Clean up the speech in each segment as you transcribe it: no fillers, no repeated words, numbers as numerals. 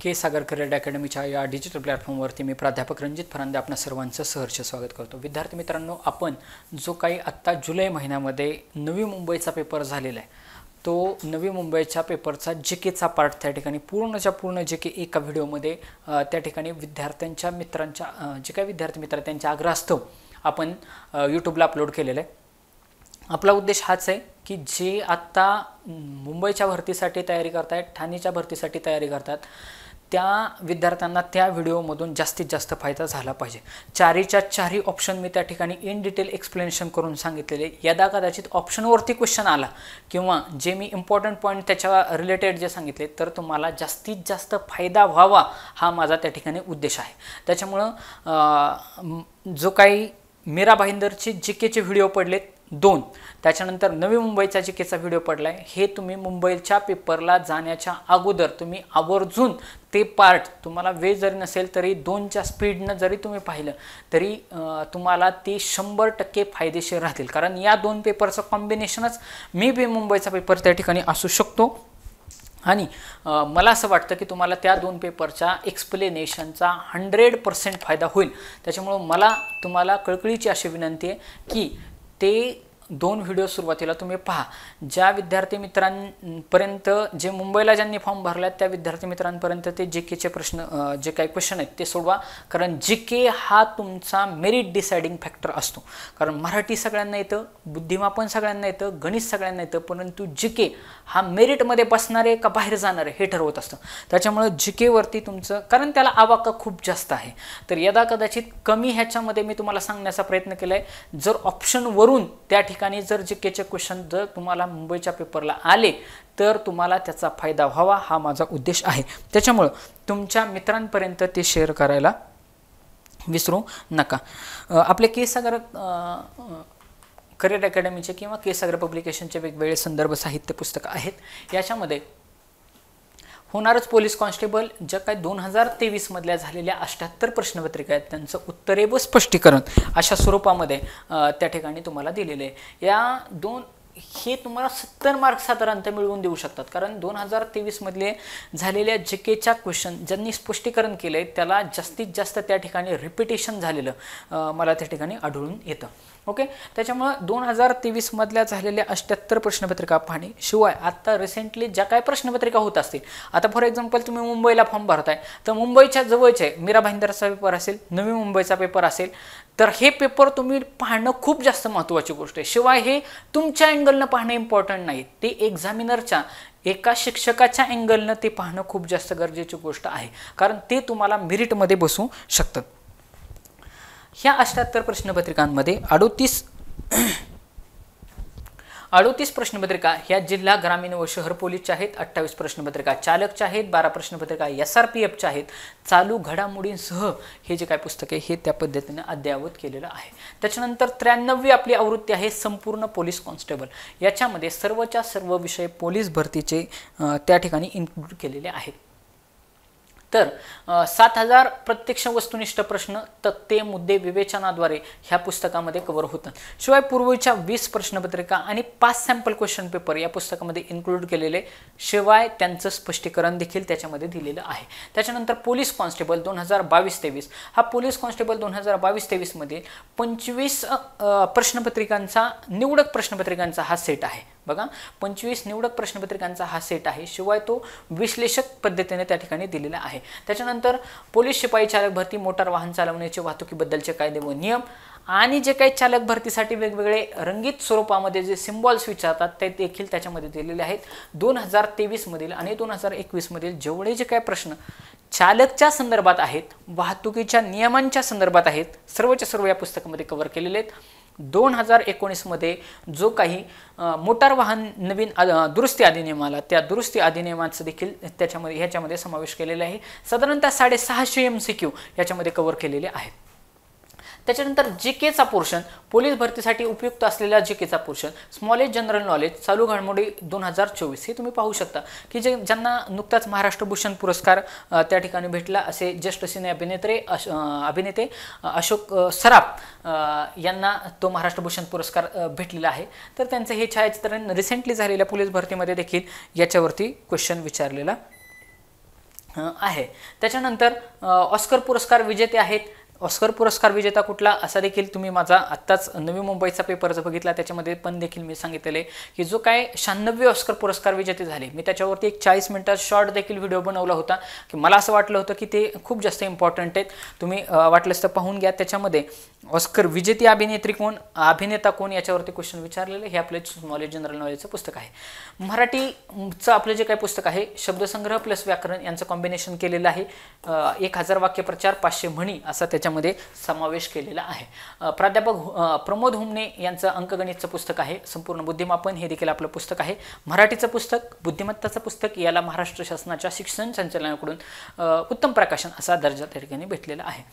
के सागर career अकॅडमीच्या या digital प्लॅटफॉर्मवरती मी प्राध्यापक रणजित फरांदे आपणा सर्वांचं सहर्ष स्वागत करतो। विद्यार्थी मित्रांनो, आपण जो काही आत्ता जुलै महिन्यामध्ये नवी मुंबईचा पेपर झालेला आहे, तो नवी मुंबईच्या पेपरचा जीकेचा पार्ट त्या ठिकाणी पूर्णच्या पूर्ण जीके एका व्हिडिओमध्ये त्या ठिकाणी विद्यार्थ्यांच्या मित्रांच्या जे काही विद्यार्थी मित्र त्यांच्या आग्रहास्तव आपण यूट्यूबला अपलोड केलेलं आहे। आपला उद्देश हाच आहे की जे आत्ता मुंबईच्या भरतीसाठी तयारी करतायत, ठाणेच्या भरतीसाठी तयारी करतात, त्या विद्यार्थ्यांना त्या व्हिडिओमधून जास्तीत जास्त फायदा झाला पाहिजे। चारीच्या चारी ऑप्शन मी त्या ठिकाणी इन डिटेल एक्सप्लेनेशन करून सांगितलेले। यदा कदाचित ऑप्शनवरती क्वेश्चन आला किंवा जे मी इम्पॉर्टंट पॉईंट त्याच्या रिलेटेड जे सांगितले तर तुम्हाला जास्तीत जास्त फायदा व्हावा हा माझा त्या ठिकाणी उद्देश आहे। त्याच्यामुळे जो काही मीरा भाईंदरची जीकेचे व्हिडिओ पडलेत 2, त्याच्यानंतर नवी मुंबईचा जीकेचा व्हिडिओ पडलाय, हे तुम्ही मुंबईच्या पेपरला जाण्याच्या अगोदर तुम्ही आवर्जून ते पार्ट, तुम्हाला वेळ जरी नसेल तरी 2च्या स्पीडनं जरी तुम्ही पाहिलं तरी तुम्हाला ते 100% फायदेशीर राहतील। कारण या 2 पेपरचं कॉम्बिनेशनच मे बी मुंबईचा पेपर त्या ठिकाणी असू शकतो आणि मला असं वाटतं की तुम्हाला त्या 2 पेपरच्या एक्सप्लेनेशनचा 100% फायदा होईल। त्याच्यामुळे मला तुम्हाला कळकळीची अशी विनंती आहे की ते 2 व्हिडिओ सुरुवातीला तुम्ही पहा। ज्या विद्यार्थी मित्रांपर्यंत जे मुंबईला ज्यांनी फॉर्म भरला त्या विद्यार्थी मित्रांपर्यंत ते जीकेचे प्रश्न जे काही क्वेश्चन आहेत ते सोडवा। कारण जीके हा तुमचा मेरिट डिसाइडिंग फॅक्टर असतो। कारण मराठी सगळ्यांना येतं, बुद्धिमापन सगळ्यांना येतं, गणित सगळ्यांना येतं, परंतु जीके हा मेरिटमध्ये बसणारे का बाहेर जाणारे हे ठरवत असतं। त्याच्यामुळे जीकेवरती तुमचं, कारण त्याला आवाका खूप जास्त आहे, तर यदा कदाचित कमी ह्याच्यामध्ये मी तुम्हाला सांगण्याचा प्रयत्न केला आहे। जर ऑप्शनवरून त्या ठिकाणी जर जीकेचे क्वेश्चन जर तुम्हाला मुंबईच्या पेपरला आले तर तुम्हाला त्याचा फायदा व्हावा हा माझा उद्देश आहे। त्याच्यामुळे तुमच्या मित्रांपर्यंत ते शेअर करायला विसरू नका। आपले के सागर करिअर अकॅडमीचे किंवा के सागर पब्लिकेशनचे वेगवेगळे संदर्भ साहित्य पुस्तकं आहेत। याच्यामध्ये होणारच पोलीस कॉन्स्टेबल ज्या काही 2023 मधल्या झालेल्या 78 प्रश्नपत्रिका आहेत त्यांचं उत्तरे व स्पष्टीकरण अशा स्वरूपामध्ये त्या ठिकाणी तुम्हाला दिलेले आहे। या 2 हे तुम्हाला 70 मार्क साधारणतः मिळवून देऊ शकतात। कारण 2023 मधले झालेल्या जीकेच्या क्वेश्चन ज्यांनी स्पष्टीकरण केले त्याला जास्तीत जास्त त्या ठिकाणी रिपिटेशन झालेलं मला त्या ठिकाणी आढळून येतं। ओके, त्याच्यामुळे 2023 मधल्या झालेल्या 78 प्रश्नपत्रिका पाहणे, शिवाय आता रिसेंटली ज्या काही प्रश्नपत्रिका होत असतील, आता फॉर एक्झाम्पल तुम्ही मुंबईला फॉर्म भरताय तर मुंबईच्या जवळचे मीरा भाईंदरचा पेपर असेल, नवी मुंबईचा पेपर असेल, तर हे पेपर तुम्ही पाहणं खूप जास्त महत्त्वाची गोष्ट आहे। शिवाय हे तुमच्या अँगलनं पाहणं इम्पॉर्टंट नाही, ते एक्झामिनरच्या एका शिक्षकाच्या अँगलनं ते पाहणं खूप जास्त गरजेची गोष्ट आहे। कारण ते तुम्हाला मेरिटमध्ये बसू शकतं। ह्या 78 प्रश्नपत्रिकांमध्ये 38 प्रश्नपत्रिका ह्या जिल्हा, ग्रामीण व शहर पोलीसच्या आहेत, 28 प्रश्नपत्रिका चालकच्या आहेत, 12 प्रश्नपत्रिका SRPFच्या आहेत। चालू घडामोडींसह हे जे काय पुस्तक आहे हे त्या पद्धतीने अद्ययावत केलेलं आहे। त्याच्यानंतर 93वी आपली आवृत्ती आहे संपूर्ण पोलीस कॉन्स्टेबल। याच्यामध्ये सर्वच्या सर्व विषय पोलीस भरतीचे त्या ठिकाणी इन्क्लूड केलेले आहेत। तर 7000 प्रत्यक्ष वस्तुनिष्ठ प्रश्न, तक्ते, मुद्दे विवेचनाद्वारे ह्या पुस्तकामध्ये कव्हर होतात। शिवाय पूर्वीच्या 20 प्रश्नपत्रिका आणि 5 सॅम्पल क्वेश्चन पेपर या पुस्तकामध्ये इन्क्लूड केलेले, शिवाय त्यांचं स्पष्टीकरण देखील त्याच्यामध्ये दिलेलं आहे। त्याच्यानंतर पोलीस कॉन्स्टेबल 2022-23 हा पोलीस कॉन्स्टेबल 2022-23 मध्ये 25 प्रश्नपत्रिकांचा, निवडक प्रश्नपत्रिकांचा हा सेट आहे। बघा, 25 निवडक प्रश्नपत्रिकांचा हा सेट आहे, शिवाय तो विश्लेषक पद्धतीने त्या ठिकाणी दिलेला आहे। त्याच्यानंतर पोलीस शिपाई चालक भरती, मोटार वाहन चालवण्याचे वाहतुकीबद्दलचे कायदे व नियम आणि जे काही चालक भरतीसाठी वेगवेगळे रंगीत स्वरूपामध्ये जे सिम्बॉल्स विचारतात ते देखील त्याच्यामध्ये दिलेले आहेत। 2023 मधील आणि 2021 मधील जेवढे जे काही प्रश्न चालकच्या संदर्भात आहेत, वाहतुकीच्या नियमांच्या संदर्भात आहेत, सर्वच्या सर्व या पुस्तकामध्ये कव्हर केलेले आहेत। 2019 मध्ये जो काही मोटार वाहन नवीन दुरुस्ती अधिनियम आला, त्या दुरुस्ती अधिनियमाचं देखील त्याच्यामध्ये ह्याच्यामध्ये समावेश केलेला आहे। साधारणतः 650 MCQ याच्यामध्ये कव्हर केलेले आहेत। त्याच्यानंतर जीकेचा पोर्शन, पोलीस भरतीसाठी उपयुक्त असलेला जीकेचा पोर्शन, स्मॉलेज जनरल नॉलेज, चालू घडामोडी 2024 हे तुम्ही पाहू शकता की ज्यांना नुकताच महाराष्ट्र भूषण पुरस्कार त्या ठिकाणी भेटला असे ज्येष्ठ सिने अभिनेते अशोक सराफ यांना तो महाराष्ट्र भूषण पुरस्कार भेटलेला आहे। तर त्यांचे हे छायाचित्रण रिसेंटली झालेल्या पोलीस भरतीमध्ये देखील याच्यावरती क्वेश्चन विचारलेला आहे. त्याच्यानंतर ऑस्कर पुरस्कार विजेते आहेत. ऑस्कर पुरस्कार विजेता कुठला असा देखील तुम्ही माझा आत्ताच नवी मुंबईचा पेपर जर बघितला त्याच्यामध्ये पण देखील मी सांगितलेलं आहे की जो काय 96 ऑस्कर पुरस्कार विजेते झाले, मी त्याच्यावरती एक 40 मिनिटात शॉर्ट देखील व्हिडिओ बनवला होता की मला असं वाटलं होतं की ते खूप जास्त इम्पॉर्टंट आहेत. तुम्ही वाटलंच तर पाहून घ्या. त्याच्यामध्ये ऑस्कर विजेती अभिनेत्री कोण, अभिनेता कोण याच्यावरती क्वेश्चन विचारलेले. हे आपले नॉलेज जनरल नॉलेजचं पुस्तक आहे. मराठीचं आपलं जे काही पुस्तक आहे शब्दसंग्रह प्लस व्याकरण यांचं कॉम्बिनेशन केलेलं आहे. 1000 वाक्यप्रचार 500 म्हणी असा त्याच्यामध्ये समावेश केलेला आहे. प्राध्यापक प्रमोद हुमणे यांचं अंकगणितचं पुस्तक आहे. संपूर्ण बुद्धिमापन हे देखील आपलं पुस्तक आहे. मराठीचं पुस्तक, बुद्धिमत्ताचं पुस्तक याला महाराष्ट्र शासनाच्या शिक्षण संचालनाकडून उत्तम प्रकाशन असा दर्जा त्या ठिकाणी भेटलेला आहे.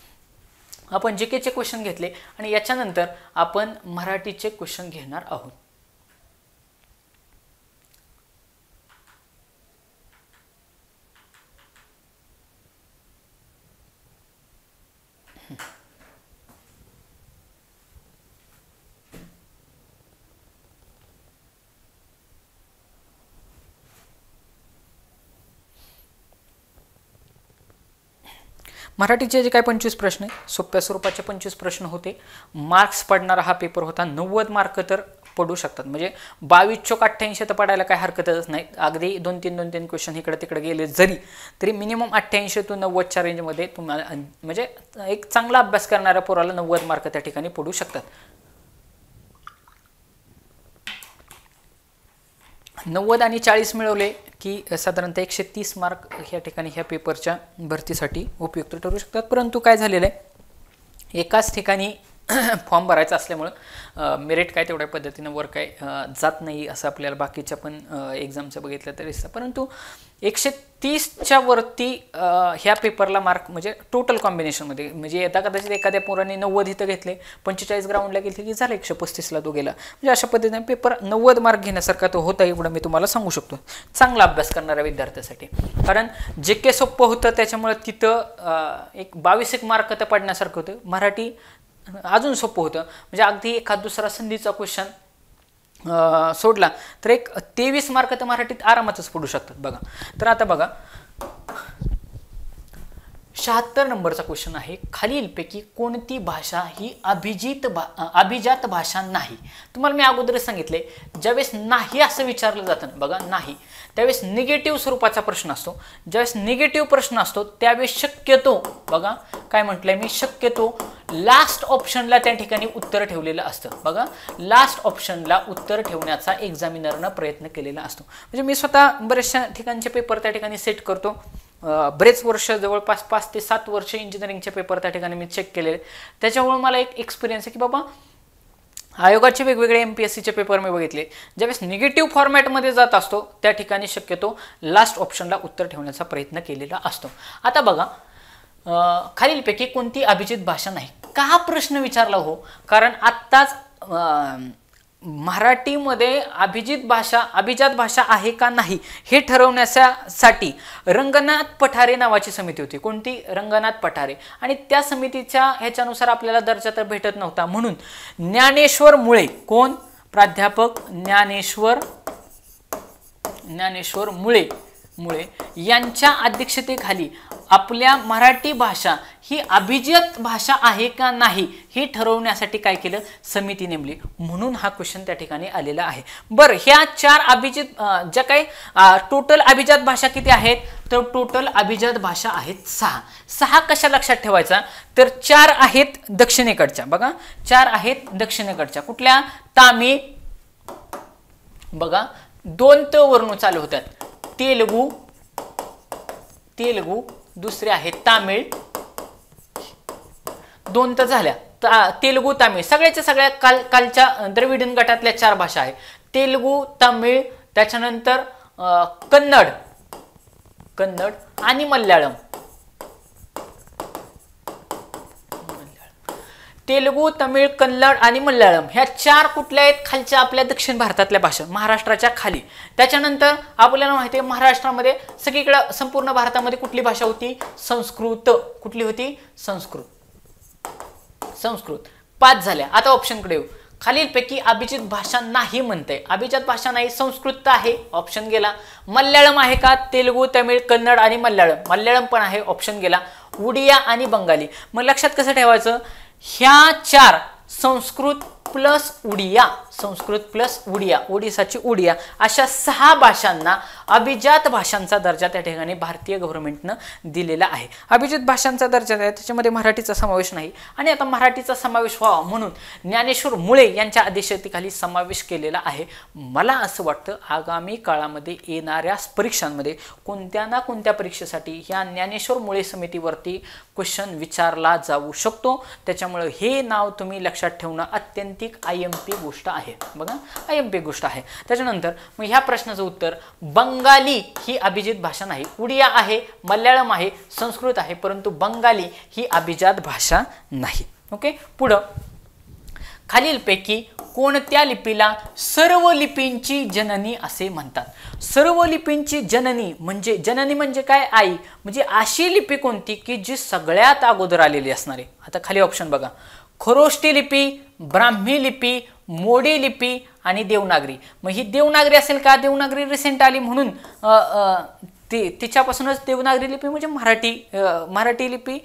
आपण जीकेचे क्वेश्चन घेतले आणि याच्यानंतर आपण मराठीचे क्वेश्चन घेणार आहोत. मराठीचे जे काही 25 प्रश्न आहे सोप्या स्वरूपाचे 25 प्रश्न होते. मार्क्स पडणारा हा पेपर होता. 90 मार्क तर पडू शकतात, म्हणजे 22 चोक 88 तर पडायला काही हरकतच नाही. अगदी 2-3 क्वेश्चन इकडे तिकडे गेले तरी मिनिमम 88 to 90च्या रेंजमध्ये तुम्हाला म्हणजे एक चांगला अभ्यास करणाऱ्या पोराला 90 मार्क त्या ठिकाणी पडू शकतात. 90 आणि 40 मिळवले की साधारणतः 130 मार्क ह्या ठिकाणी ह्या पेपरच्या भरतीसाठी उपयुक्त ठरू शकतात. परंतु काय झालेलं आहे, एकाच ठिकाणी फॉर्म भरायचा असल्यामुळं मेरिट काय तेवढ्या पद्धतीनं वर काय जात नाही असं आपल्याला बाकीच्या पण एक्झामचं बघितलं तरी दिसतं. परंतु 130च्या वरती ह्या पेपरला मार्क म्हणजे टोटल कॉम्बिनेशनमध्ये म्हणजे येता कदाचित एखाद्या पोराने 90 इथं घेतले, 45 ग्राउंडला घेतले की झालं 135ला तो गेला. म्हणजे अशा पद्धतीने पेपर 90 मार्क घेण्यासारखा तो होता, एवढं मी तुम्हाला सांगू शकतो चांगला अभ्यास करणाऱ्या विद्यार्थ्यासाठी. कारण जे के सोपं होतं त्याच्यामुळे तिथं एक 22 मार्क तर पडण्यासारखं होतं. मराठी अजून सोपं होतं, म्हणजे अगदी एखाद दुसरा संधीचा क्वेश्चन सोडला तर एक 23 मार्क तर मराठीत आरामातच पडू शकतात. बघा तर आता बघा 76 नंबरचा क्वेश्चन आहे. खालीलपैकी कोणती भाषा ही अभिजात भाषा नाही. तुम्हाला मी अगोदरच सांगितले ज्यावेळेस नाही असं विचारलं जातं बघा नाही त्यावेळेस निगेटिव्ह स्वरूपाचा प्रश्न असतो. ज्यावेळेस निगेटिव्ह प्रश्न असतो त्यावेळेस शक्यतो बघा काय म्हटलंय मी, शक्यतो लास्ट ऑप्शनला त्या ठिकाणी उत्तर ठेवलेलं असतं. बघा लास्ट ऑप्शनला उत्तर ठेवण्याचा एक्झामिनरनं प्रयत्न केलेला असतो. म्हणजे मी स्वतः बऱ्याचशा ठिकाणचे पेपर त्या ठिकाणी सेट करतो. बरेच वर्ष जवळपास 5 ते 7 वर्ष इंजिनिअरिंगचे पेपर त्या ठिकाणी मी चेक केलेले. त्याच्यामुळे मला एक एक्सपिरियन्स आहे की बाबा आयोगाचे वेगवेगळे MPSCचे पेपर मी बघितले, ज्यावेळेस निगेटिव्ह फॉर्मॅटमध्ये जात असतो त्या ठिकाणी शक्यतो लास्ट ऑप्शनला उत्तर ठेवण्याचा प्रयत्न केलेला असतो. आता बघा खालीलपैकी कोणती अभिजात भाषा नाही. का हा प्रश्न विचारला हो, कारण आत्ताच मराठीमध्ये अभिजात भाषा आहे का नाही हे ठरवण्यासाठी रंगनाथ पठारे नावाची समिती होती. कोणती? रंगनाथ पठारे. आणि त्या समितीच्या ह्याच्यानुसार आपल्याला दर्जा तर भेटत नव्हता, म्हणून ज्ञानेश्वर मुळे, कोण? प्राध्यापक ज्ञानेश्वर मुळे यांच्या अध्यक्षतेखाली आपल्या मराठी भाषा ही अभिजात भाषा आहे का नाही हे ठरवण्यासाठी काय केलं, समिती नेमली. म्हणून हा क्वेश्चन त्या ठिकाणी आलेला आहे. बरं ह्या 4 अभिजात ज्या काही टोटल अभिजात भाषा किती आहेत, तर टोटल अभिजात भाषा आहेत 6 कशा लक्षात ठेवायचा, तर 4 आहेत दक्षिणेकडच्या. बघा 4 आहेत दक्षिणेकडच्या. कुठल्या? तामिळ, बघा 2 त वरून चालू होतात. तेलुगू दुसरे आहेत तामिळ, 2 तर झाल्या. तेलुगू तामिळ सगळ्याच्या सगळ्या कालच्या द्रविडन गटातल्या 4 भाषा आहेत. तेलुगू, तामिळ, त्याच्यानंतर कन्नड आणि मल्याळम. तेलुगू, तमिळ, कन्नड आणि मल्याळम ह्या 4 कुठल्या आहेत? खालच्या आपल्या दक्षिण भारतातल्या भाषा, महाराष्ट्राच्या खाली. त्याच्यानंतर आपल्याला माहिती आहे महाराष्ट्रामध्ये सगळीकडे संपूर्ण भारतामध्ये कुठली भाषा होती? संस्कृत. कुठली होती? संस्कृत. 5 झाल्या. आता ऑप्शनकडे येऊ. खालीलपैकी अभिजित भाषा नाही म्हणते. अभिजात भाषा नाही, संस्कृत आहे, ऑप्शन गेला. मल्याळम आहे का? तेलुगू, तमिळ, कन्नड आणि मल्याळम. मल्याळम पण आहे, ऑप्शन गेला. उडिया आणि बंगाली. मग लक्षात कसं ठेवायचं, ह्या चार संस्कृत प्लस उडिया, संस्कृत प्लस उडिया, ओडिसाची उडिया, अशा 6 भाषांना अभिजात भाषांचा दर्जा त्या ठिकाणी भारतीय गव्हर्नमेंटनं दिलेला आहे. अभिजात भाषांचा दर्जा आहे, त्याच्यामध्ये मराठीचा समावेश नाही. आणि आता मराठीचा समावेश व्हावा म्हणून ज्ञानेश्वर मुळे यांच्या आदेशाखाली समावेश केलेला आहे. मला असं वाटतं आगामी काळामध्ये येणाऱ्या परीक्षांमध्ये कोणत्या ना कोणत्या परीक्षेसाठी ह्या ज्ञानेश्वर मुळे समितीवरती क्वेश्चन विचारला जाऊ शकतो. त्याच्यामुळे हे नाव तुम्ही लक्षात ठेवणं अत्यंत IMP गोष्ट आहे. बघा, IMP गोष्ट आहे. त्याच्यानंतर मग ह्या प्रश्नाचं उत्तर, बंगाली ही अभिजित भाषा नाही. उडिया आहे, मल्याळम आहे, संस्कृत आहे, परंतु बंगाली ही अभिजात भाषा नाही. ओके, पुढं, खालीलपैकी कोणत्या लिपीला सर्व लिपींची जननी असे म्हणतात? सर्व लिपींची जननी म्हणजे काय? आई. म्हणजे अशी लिपी कोणती की जी सगळ्यात अगोदर आलेली असणारे. आता खाली ऑप्शन बघा, खरोष्टी लिपी, ब्राह्मी लिपी, मोडी लिपी आणि देवनागरी. मग ही देवनागरी असेल का? देवनागरी रिसेंट आली म्हणून तिच्यापासूनच देवनागरी लिपी म्हणजे मराठी लिपी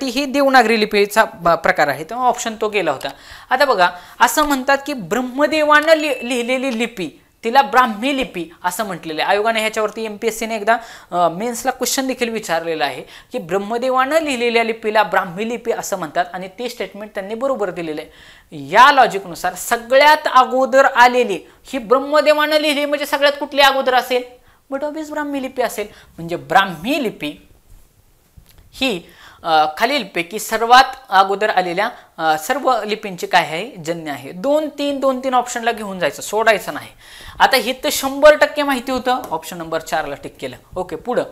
ही देवनागरी लिपीचा प्रकार आहे. तेव्हा ऑप्शन तो गेला होता. आता बघा, असं म्हणतात की ब्रह्मदेवानं लिहिलेली लिपी तिला ब्राह्मी लिपी असं म्हटलेलं आहे. आयोगाने ह्याच्यावरती MPSCने एकदा मेन्सला क्वेश्चन देखील विचारलेला आहे की ब्रह्मदेवानं लिहिलेल्या लिपीला ब्राह्मी लिपी असं म्हणतात आणि ते स्टेटमेंट त्यांनी बरोबर दिलेलं आहे. या लॉजिकनुसार सगळ्यात अगोदर आलेली ही ब्रह्मदेवानं लिहिली म्हणजे सगळ्यात कुठली अगोदर असेल? बट ऑब्वियस ब्राह्मी लिपी असेल. म्हणजे ब्राह्मी लिपी ही खालीलपैकी सर्वात अगोदर आलेल्या सर्व लिपींची काय आहे? जन्य आहे. 2-3 ऑप्शनला घेऊन जायचं, सोडायचं नाही. आता हे तर 100% माहिती होतं, ऑप्शन नंबर 4ला टिक केलं. ओके, पुढं,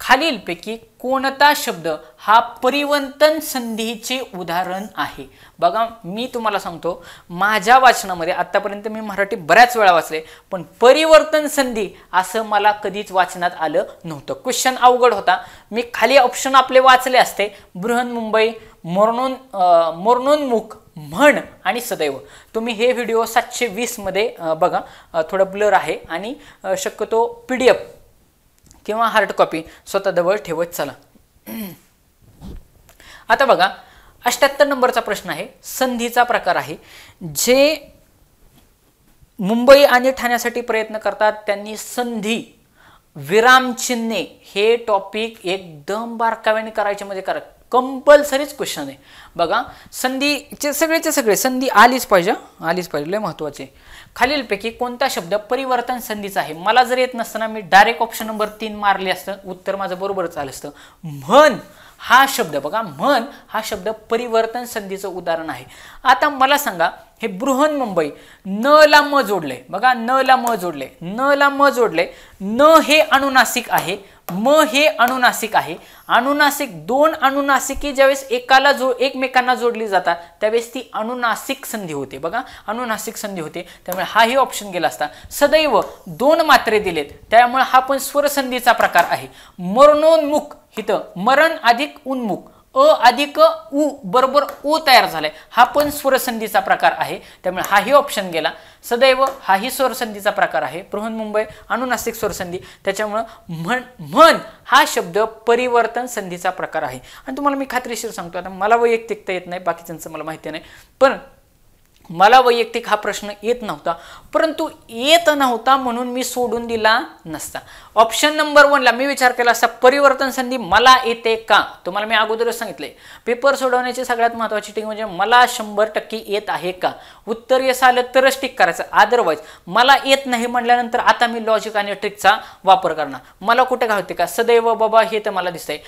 खालीलपैकी कोणता शब्द हा परिवर्तन संधीचे उदाहरण आहे? बघा, मी तुम्हाला सांगतो, माझ्या वाचनामध्ये आतापर्यंत मी मराठी बऱ्याच वेळा वाचले, पण परिवर्तन संधी असं मला कधीच वाचनात आलं नव्हतं. क्वेश्चन अवघड होता. मी खाली ऑप्शन आपले वाचले असते, बृहन्मुंबई, मोर्नोन्मुख, म्हण आणि सदैव. तुम्ही हे व्हिडिओ 720 मध्ये बघा, थोडं ब्लर आहे आणि शक्यतो PDF किंवा हार्ड कॉपी स्वतःजवळ ठेवत चला. आता बघा, 78 नंबरचा प्रश्न आहे. संधीचा प्रकार आहे. जे मुंबई आणि ठाण्यासाठी प्रयत्न करतात त्यांनी संधी, विरामचिन्हे हे टॉपिक एकदम बारकाव्याने करायचे, म्हणजे करा, कंपल्सरीच क्वेश्चन आहे. बघा, संधीचे सगळे संधी आलीच पाहिजे, लय महत्वाचे. खालीलपैकी कोणता शब्द परिवर्तन संधीचा आहे? मला जर येत नसताना मी डायरेक्ट ऑप्शन नंबर 3 मारले असतं, उत्तर माझं बरोबरच आलं असतं. म्हण हा शब्द, बघा, म्हण हा शब्द परिवर्तन संधीचं उदाहरण आहे. आता मला सांगा, हे बृहन्मुंबई, न ला म जोडले. बघा, न ला म जोडले. न हे अनुनासिक आहे, म हे अनुनासिक आहे. अनुनासिक, 2 अनुनासिकी ज्यावेळेस एकमेकांना जोडली जातात त्यावेळेस ती अनुनासिक संधी होते. बघा, अनुनासिक संधी होते, त्यामुळे हाही ऑप्शन गेला असता. सदैव 2 मात्रे दिलेत, त्यामुळे हा पण स्वरसंधीचा प्रकार आहे. मरणोन्मुख, इथं मरण अधिक उन्मुख, अधिक उ बरोबर ओ तयार झालाय, हा पण स्वरसंधीचा प्रकार आहे, त्यामुळे हाही ऑप्शन गेला. सदैव हाही स्वरसंधीचा प्रकार आहे. बृहन्मुंबई अनुनासिक स्वरसंधी, त्याच्यामुळं म्हण हा शब्द परिवर्तन संधीचा प्रकार आहे. आणि तुम्हाला मी खात्रीशीर सांगतो, आता मला वैयक्तिकता येत नाही, बाकीच्यांचं मला माहिती नाही, पण मला वैयक्तिक हा प्रश्न येत नव्हता, परंतु येत नव्हता म्हणून मी सोडून दिला नसता. ऑप्शन नंबर 1ला मी विचार केला असता, परिवर्तन संधी मला येते का? तुम्हाला मी अगोदरच सांगितले, पेपर सोडवण्याची सगळ्यात महत्त्वाची टिक म्हणजे मला 100% येत आहे का? उत्तर येस आलं तरच टिक करायचं, अदरवाईज मला येत नाही म्हटल्यानंतर आता मी लॉजिक आणि ट्रिकचा वापर करणार. मला कुठे घालते का? सदैव, बाबा, हे तर मला दिसतंय,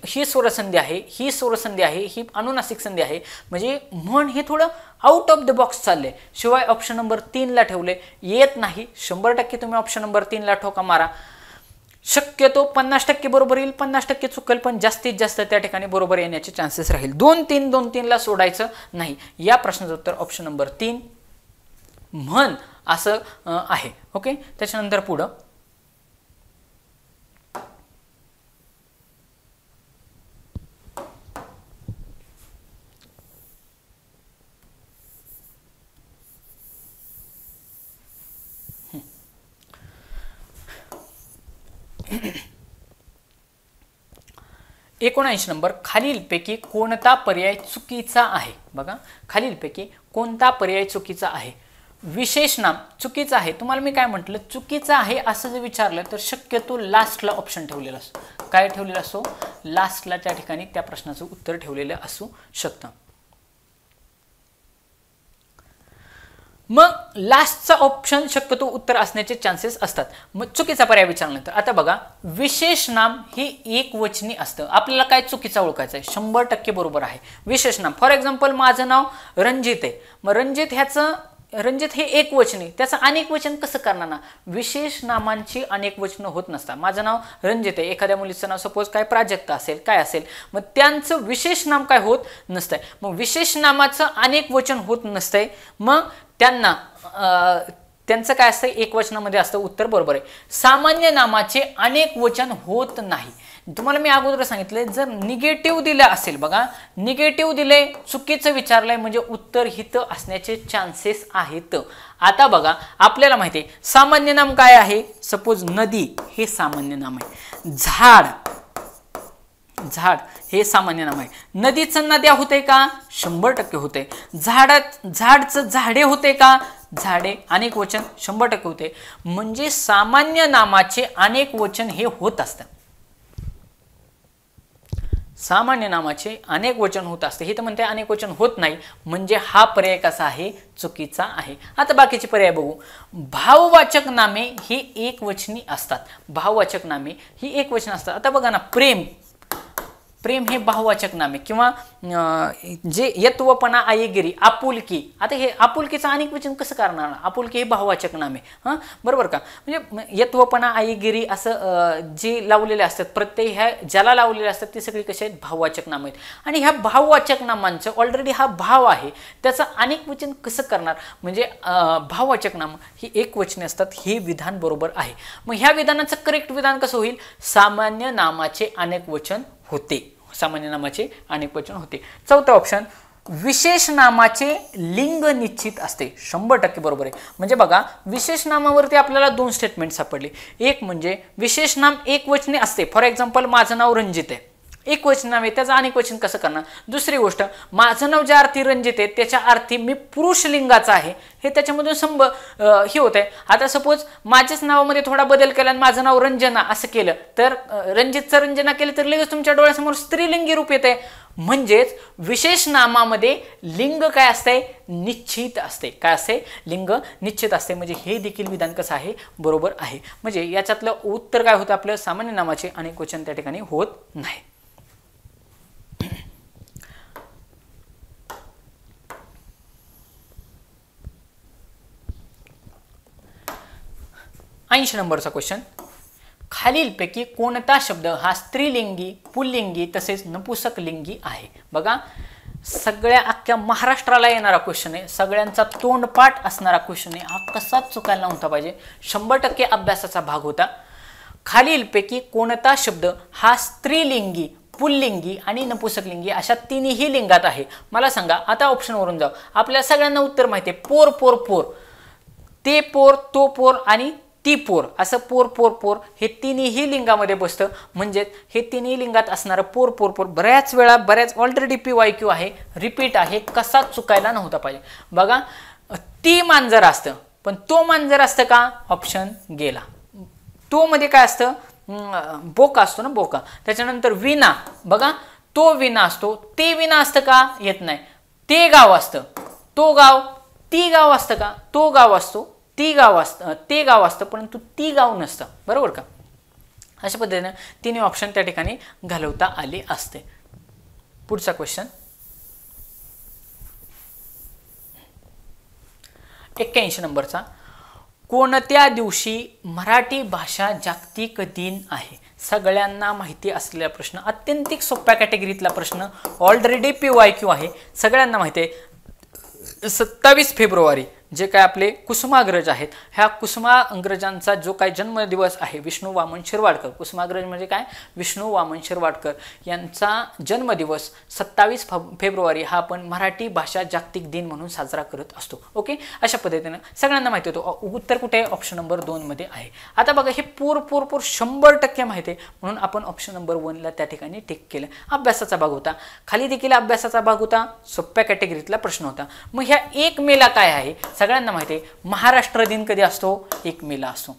ही स्वरसंधी आहे, ही स्वरसंधी आहे, ही अनुनासिक संधी आहे, म्हणजे म्हण हे थोडं आउट ऑफ द बॉक्स चालले. शिवाय ऑप्शन नंबर 3ला ठेवले, येत नाही. 100% तुम्ही ऑप्शन नंबर 3ला ठोका मारा. शक्यतो 50% बरोबर येईल, 50% चुकेल, पण जास्तीत जास्त त्या ठिकाणी बरोबर येण्याचे चान्सेस राहील. 2-3ला सोडायचं नाही. या प्रश्नाचं उत्तर ऑप्शन नंबर 3 म्हण असं आहे. ओके, त्याच्यानंतर पुढं, 79 नंबर, खालीलपैकी कोणता पर्याय चुकीचा आहे? बघा, खालीलपैकी कोणता पर्याय चुकीचा आहे? विशेष नाम चुकीचं आहे. तुम्हाला मी काय म्हटलं, चुकीचं आहे असं जर विचारलं तर शक्यतो लास्टला ऑप्शन ठेवलेला असतो. काय ठेवलेला असो? लास्टला त्या ठिकाणी त्या प्रश्नाचं उत्तर ठेवलेलं असू शकतं. मग लास्टचा ऑप्शन शक्यतो उत्तर असण्याचे चान्सेस असतात. मग चुकीचा पर्याय विचारल्यानंतर आता बघा, विशेष नाम हे एकवचनी असतं. आपल्याला काय चुकीचा ओळखायचं आहे? 100% बरोबर आहे. विशेष नाम, फॉर एक्झाम्पल माझं नाव रणजित आहे. मग रणजित हे एकवचनी, त्याचं अनेक वचन कसं करणार ना? विशेष नामांची अनेक वचनं होत नसतात. माझं नाव रणजित आहे, एखाद्या मुलीचं नाव सपोज काय प्राजक्ता असेल, काय असेल, मग त्यांचं विशेष नाम काय होत नसतंय. मग विशेष नामाचं अनेक वचन होत नसतंय, मग त्यांचं काय असतं? एकवचनामध्ये असतं. उत्तर बरोबर आहे. सामान्य नामाचे अनेक वचन होत नाही. तुम्हाला मी अगोदर सांगितलं, जर निगेटिव्ह दिलं असेल, बघा निगेटिव्ह दिले, चुकीचं विचारलंय म्हणजे उत्तर हित असण्याचे चान्सेस आहेत. आता बघा, आपल्याला माहिती आहे सामान्य नाम काय आहे. सपोज नदी हे सामान्य नाम आहे. झाड हे सामान्य नाम आहे. नदीचं नद्या होते का? 100% होते. झाडचं झाडे होते का? झाडे अनेक वचन 100% होते. म्हणजे सामान्य नामाचे अनेक वचन हे होत असतं. सामान्य नामाचे अनेक वचन होत असते. हे तर म्हणते अनेक वचन होत नाही, म्हणजे हा पर्याय कसा आहे? चुकीचा आहे. आता बाकीचे पर्याय बघू. भाववाचक नामे ही एकवचनी असतात. भाववाचक नामे ही एकवचन असतात. आता बघा ना, प्रेम हे भाववाचक नामे, किंवा जे यत्वपणा, आईगिरी, आपुलकी. आता हे आपुलकीचं अनेक वचन कसं करणार? आपुलकी हे भाववाचक नामे, बरोबर का? म्हणजे यत्वपणा, आईगिरी असं जे लावलेले असतात, प्रत्यय ह्या ज्याला लावलेले असतात ते सगळे कसे आहेत? भाववाचक नाम आहेत. आणि ह्या भाववाचक नामांचं ऑलरेडी हा भाव आहे, त्याचं अनेक वचन कसं करणार? म्हणजे भाववाचक नाम ही एकवचने असतात. हे विधान बरोबर आहे. मग ह्या विधानाचं करेक्ट विधान कसं होईल? सामान्य नामाचे अनेक वचन होते. सामान्य नामाचे अनेक वचन होते. चौथा ऑप्शन, विशेष नामाचे लिंग निश्चित असते. 100% बरोबर आहे. म्हणजे बघा, विशेष नामावरती आपल्याला 2 स्टेटमेंट सापडले. एक म्हणजे विशेष नाम एकवचने असते. फॉर एक्झाम्पल माझं नाव रणजित आहे, एकवचन नाम आहे, त्याचं अनेक वचन कसं करणार? दुसरी गोष्ट, माझं नाव ज्या अर्थी रणजित आहे त्याच्या अर्थी मी पुरुष लिंगाचा आहे, हे त्याच्यामधून हे होत आहे. आता सपोज माझ्याच नावामध्ये थोडा बदल केला आणि माझं नाव रंजना असं केलं, तर रणजितचं रंजना केलं तर लगेच तुमच्या डोळ्यासमोर स्त्रीलिंगी रूप येते. म्हणजेच विशेष नामामध्ये लिंग काय असते? निश्चित असते. काय असते? लिंग निश्चित असते. म्हणजे हे देखील विधान कसं आहे? बरोबर आहे. म्हणजे याच्यातलं उत्तर काय होतं आपलं? सामान्य नामाचे अनेक वचन त्या ठिकाणी होत नाही. 80 नंबरचा क्वेश्चन, खालीलपैकी कोणता शब्द हा स्त्रीलिंगी, पुल्लिंगी तसेच नपुंसकलिंगी आहे? बघा, सगळ्या अख्ख्या महाराष्ट्राला येणारा क्वेश्चन आहे, सगळ्यांचा तोंडपाठ असणारा क्वेश्चन आहे. हा कसाच चुकायला नव्हता पाहिजे. 100% अभ्यासाचा भाग होता. खालीलपैकी कोणता शब्द हा स्त्रीलिंगी, पुल्लिंगी आणि नपुंसकलिंगी अशा तिन्ही लिंगात आहे? मला सांगा. आता ऑप्शनवरून जाऊ. आपल्या सगळ्यांना उत्तर माहिती आहे. पोर पोर पोर, ते पोर, तो पोर आणि ती पोर, असं पोर पोर पोर हे तिन्ही लिंगामध्ये बसतं. म्हणजे हे तिन्ही लिंगात असणारं पोर पोर पोर बऱ्याच वेळा ऑलरेडी PYQ आहे, रिपीट आहे, कसा चुकायला नव्हता पाहिजे. बघा, ती मांजर असतं, पण तो मांजर असतं का? ऑप्शन गेला. तो मध्ये काय असतं? बोका असतो ना, बोका. त्याच्यानंतर विना, बघा तो विना असतो, ते विना असतं का? येत नाही. ते गाव असतं, तो गाव, ती गाव असतं का? तो गाव असतो, ती गाव असतं, ते गाव असतं, परंतु ती गाव नसतं. बरोबर का? अशा पद्धतीने तिन्ही ऑप्शन त्या ठिकाणी घालवता आले असते. पुढचा क्वेश्चन, 81 नंबरचा, कोणत्या दिवशी मराठी भाषा जागतिक दिन आहे? सगळ्यांना माहिती असलेला प्रश्न, अत्यंत सोप्या कॅटेगरीतला प्रश्न, ऑलरेडी PYQ आहे, सगळ्यांना माहिती आहे. 27 फेब्रुवारी जे काय आपले कुसुमाग्रज आहेत, ह्या कुसुमाग्रजांचा जो काय जन्मदिवस आहे, विष्णू वामन शिरवाडकर, कुसुमाग्रज म्हणजे काय, विष्णू वामन शिरवाडकर यांचा जन्मदिवस 27 फेब्रुवारी हा आपण मराठी भाषा जागतिक दिन म्हणून साजरा करत असतो. ओके, अशा पद्धतीने सगळ्यांना माहिती होतं. उत्तर कुठे आहे, ऑप्शन नंबर 2 मध्ये आहे. आता बघा हे पूर 100% माहिती आहे म्हणून आपण ऑप्शन नंबर 1 ला त्या ठिकाणी टिक केलं. अभ्यासाचा भाग होता, खाली देखील अभ्यासाचा भाग होता, सोप्या कॅटेगरीतला प्रश्न होता. मग ह्या 1 मेला काय आहे, सगळ्यांना माहिती आहे महाराष्ट्र दिन कधी असतो, 1 मेला असतो.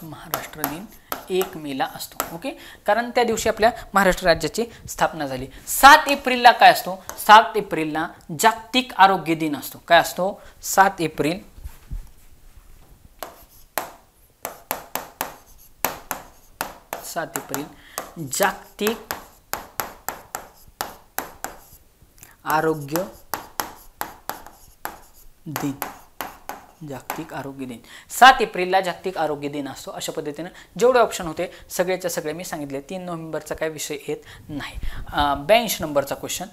महाराष्ट्र दिन 1 मेला असतो. ओके, कारण त्या दिवशी आपल्या महाराष्ट्र राज्याची स्थापना झाली. 7 एप्रिलला काय असतो, 7 एप्रिलला जागतिक आरोग्य दिन असतो. काय असतो, 7 एप्रिल जागतिक आरोग्य दिन. जागतिक आरोग्य दिन 7 एप्रिलला जागतिक आरोग्य दिन असतो. अशा पद्धतीने जेवढे ऑप्शन होते सगळेच्या सगळे मी सांगितले. 3 नोव्हेंबरचा काय विषय येत नाही. 82 नंबरचा क्वेश्चन.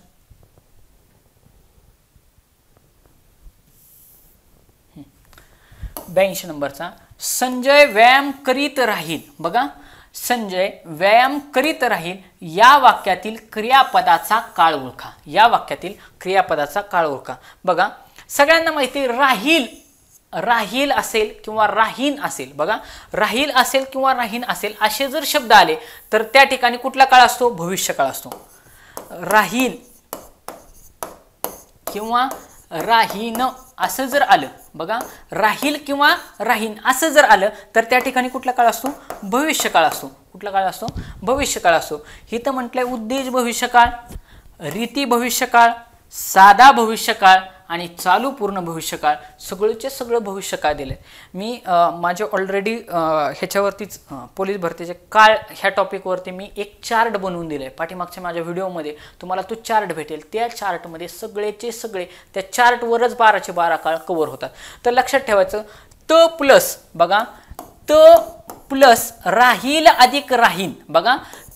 संजय व्यायाम करीत राहील. बघा, संजय व्यायाम करीत राहील या वाक्यातील क्रियापदाचा काळ ओळखा. या वाक्यातील क्रियापदाचा काळ ओळखा. बघा, सगळ्यांना माहिती राहील, राहील असेल किंवा राहीन असेल. बघा, राहील असेल किंवा राहीन असेल असे जर शब्द आले तर त्या ठिकाणी कुठला काळ असतो, भविष्यकाळ असतो. राहील किंवा राहीन असं जर आलं, बघा, राहील किंवा राहीन असं जर आलं तर त्या ठिकाणी कुठला काळ असतो, भविष्यकाळ असतो. कुठला काळ असतो, भविष्यकाळ असतो. इथं म्हटलंय उद्देश भविष्यकाळ, रीती भविष्यकाळ, साधा भविष्यकाळ आणि चालू पूर्ण भविष्यकाळ, सगळेचे सगळं भविष्यकाळ दिले. मी माझे ऑलरेडी ह्याच्यावरतीच पोलीस भरतीचे काळ ह्या टॉपिकवरती मी एक चार्ट बनवून दिले आहे. पाठीमागच्या माझ्या व्हिडिओमध्ये तुम्हाला तो चार्ट भेटेल. त्या चार्टमध्ये सगळेचे सगळे त्या चार्टवरच 12चे 12 काळ कव्हर होतात. तर लक्षात ठेवायचं, त प्लस, बघा, त प्लस राहील अधिक राहीन. बघा,